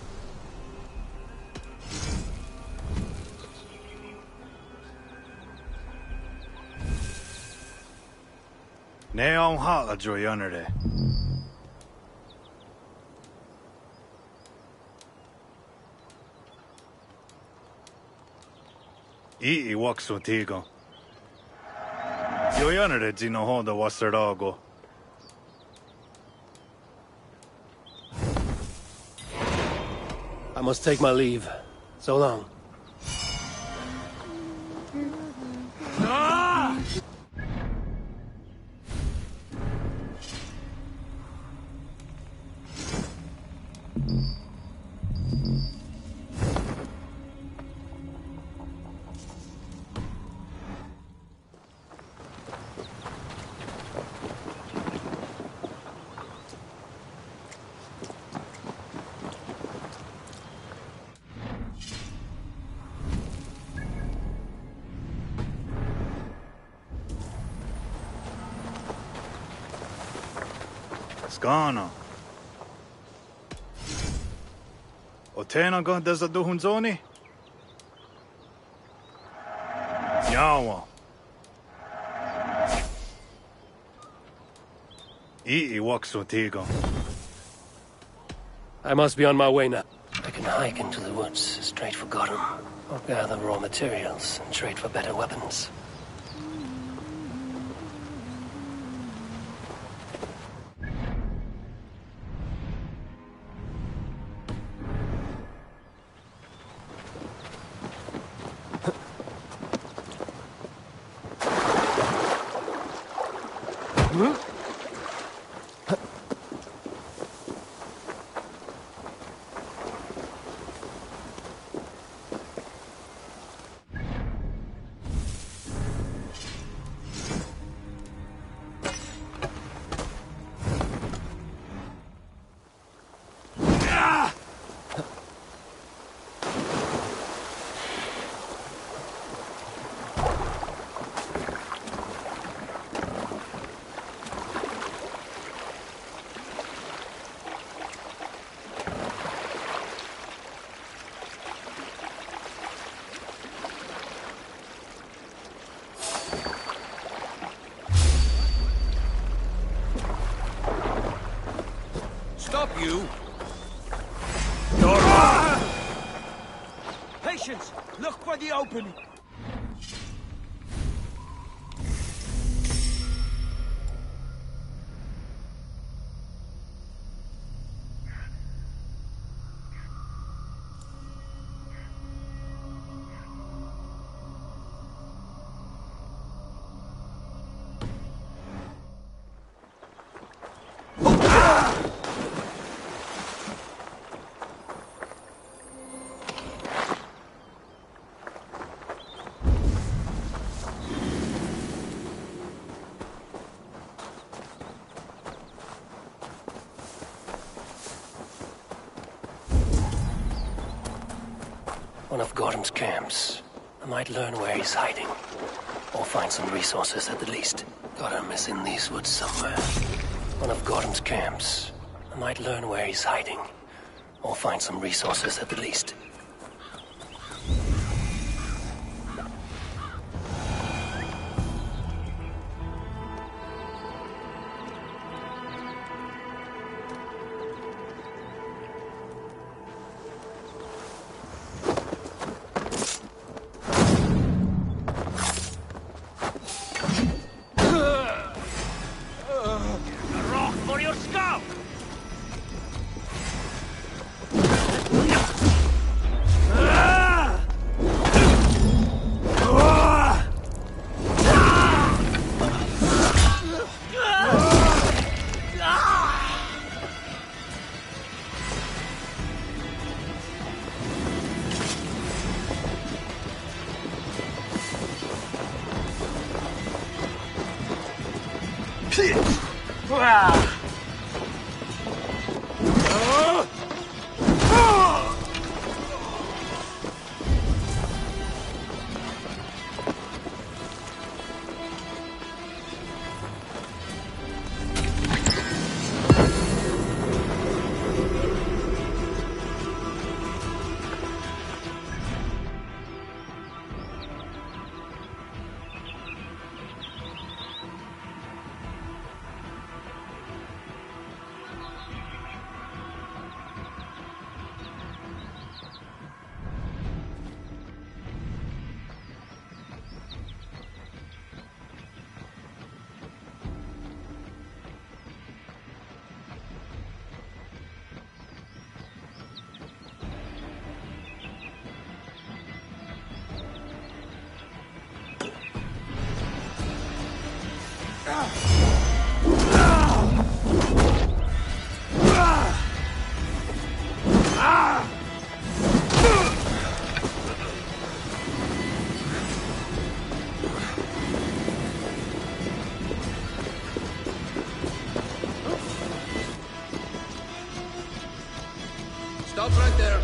Ne on hala joy under. I waksu tigo. Joy under zino hoda wasarago. I must take my leave. So long. Skana. Otena go deza duhunzoni? Yawa. I waksu tigo. I must be on my way now. I can hike into the woods, straight for Gotham, or gather raw materials and trade for better weapons. you! Patience! Look for the opening! One of Gordon's camps. I might learn where he's hiding. Or find some resources at the least. Gordon is in these woods somewhere. One of Gordon's camps. I might learn where he's hiding. Or find some resources at the least. Stop right there.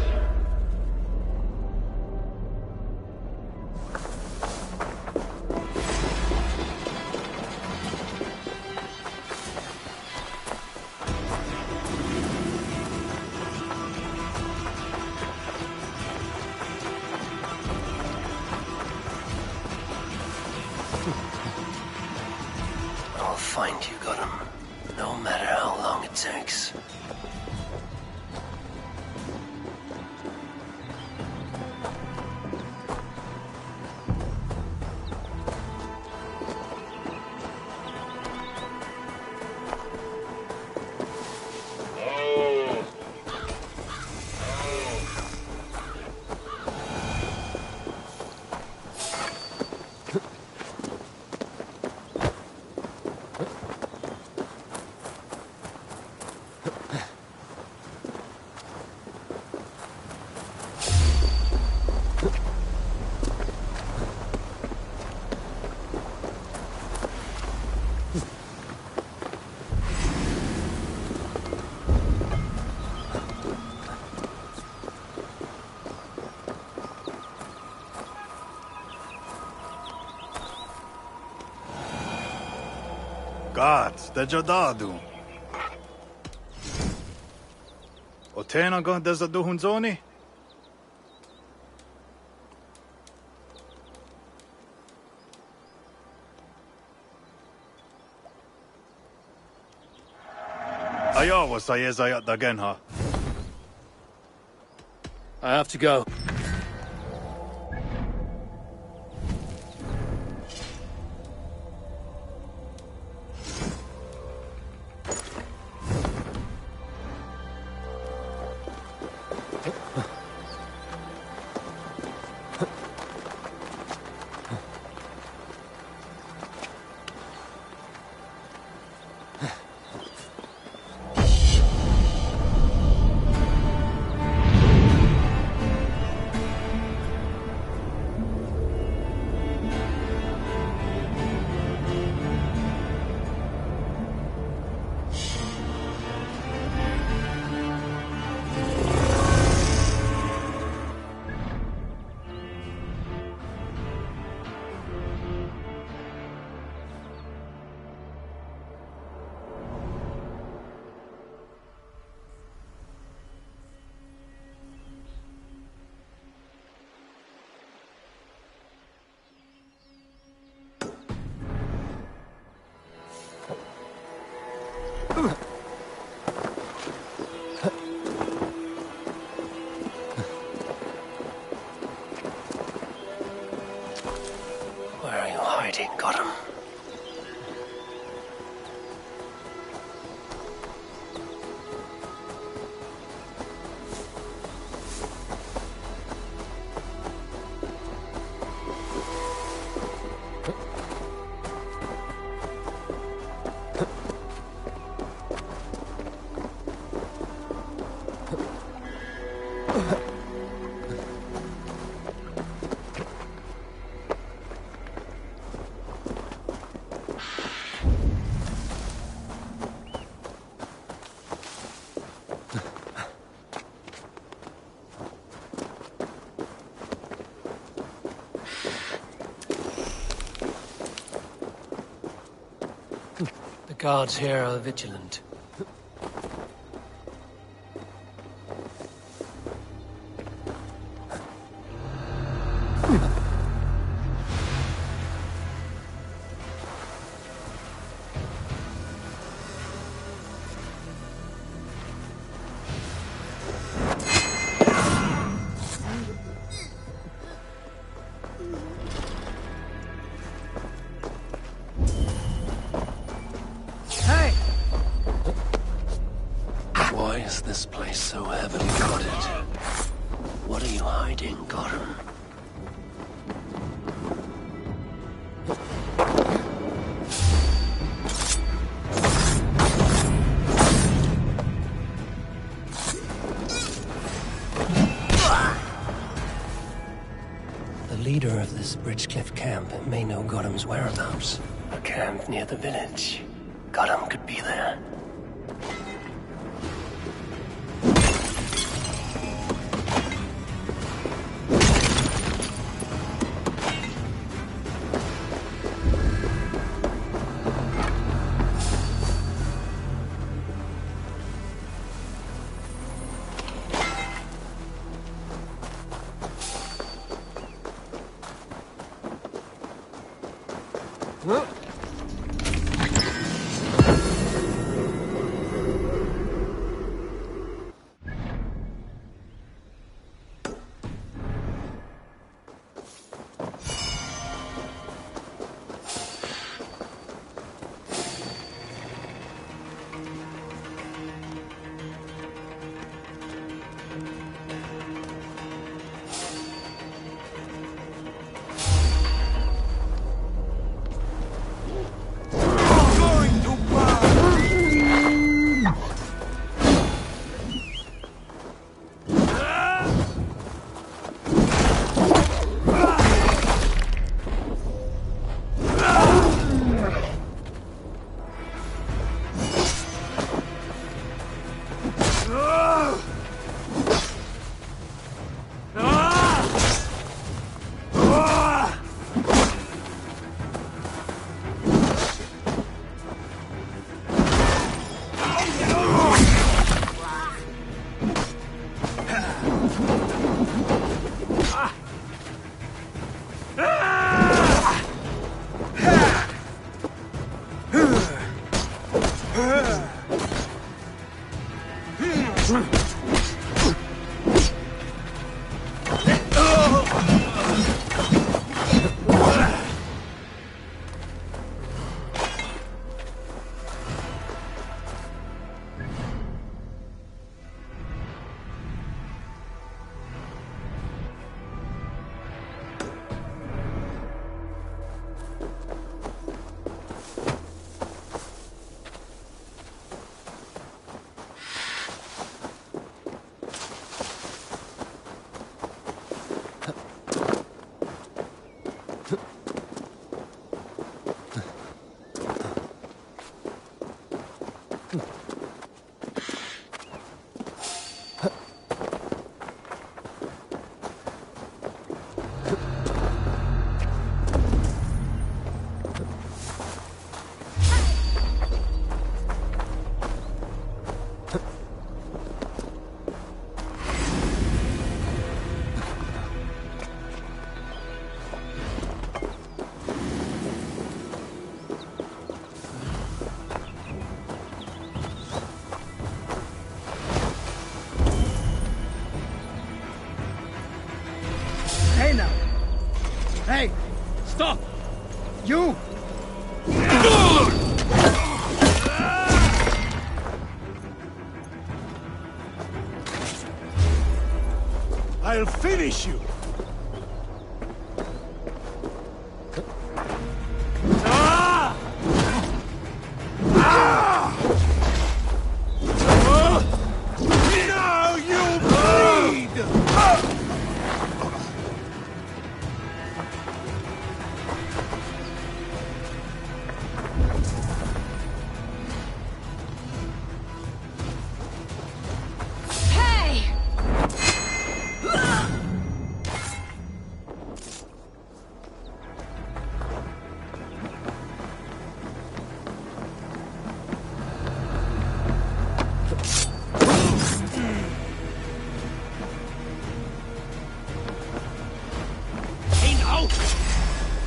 I'll find you, Gotham. No matter how long it takes. Gods, the Jadadu. Otena go desadu hunzoni? Ayawa sayezayat dagenha. I have to go. Where are you hiding, Gotham? The guards here are vigilant. Why is this place so heavily guarded? What are you hiding, Gotham? The leader of this Bridgecliff camp may know Gotham's whereabouts. A camp near the village. Gotham could be there. finish you! Now you bleed!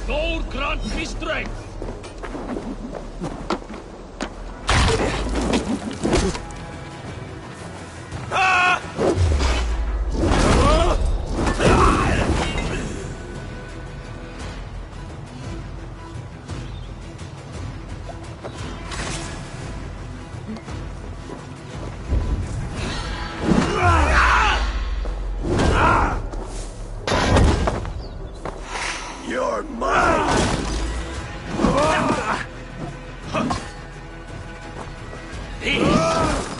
Thor grant me strength! You're mine!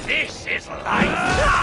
This is life!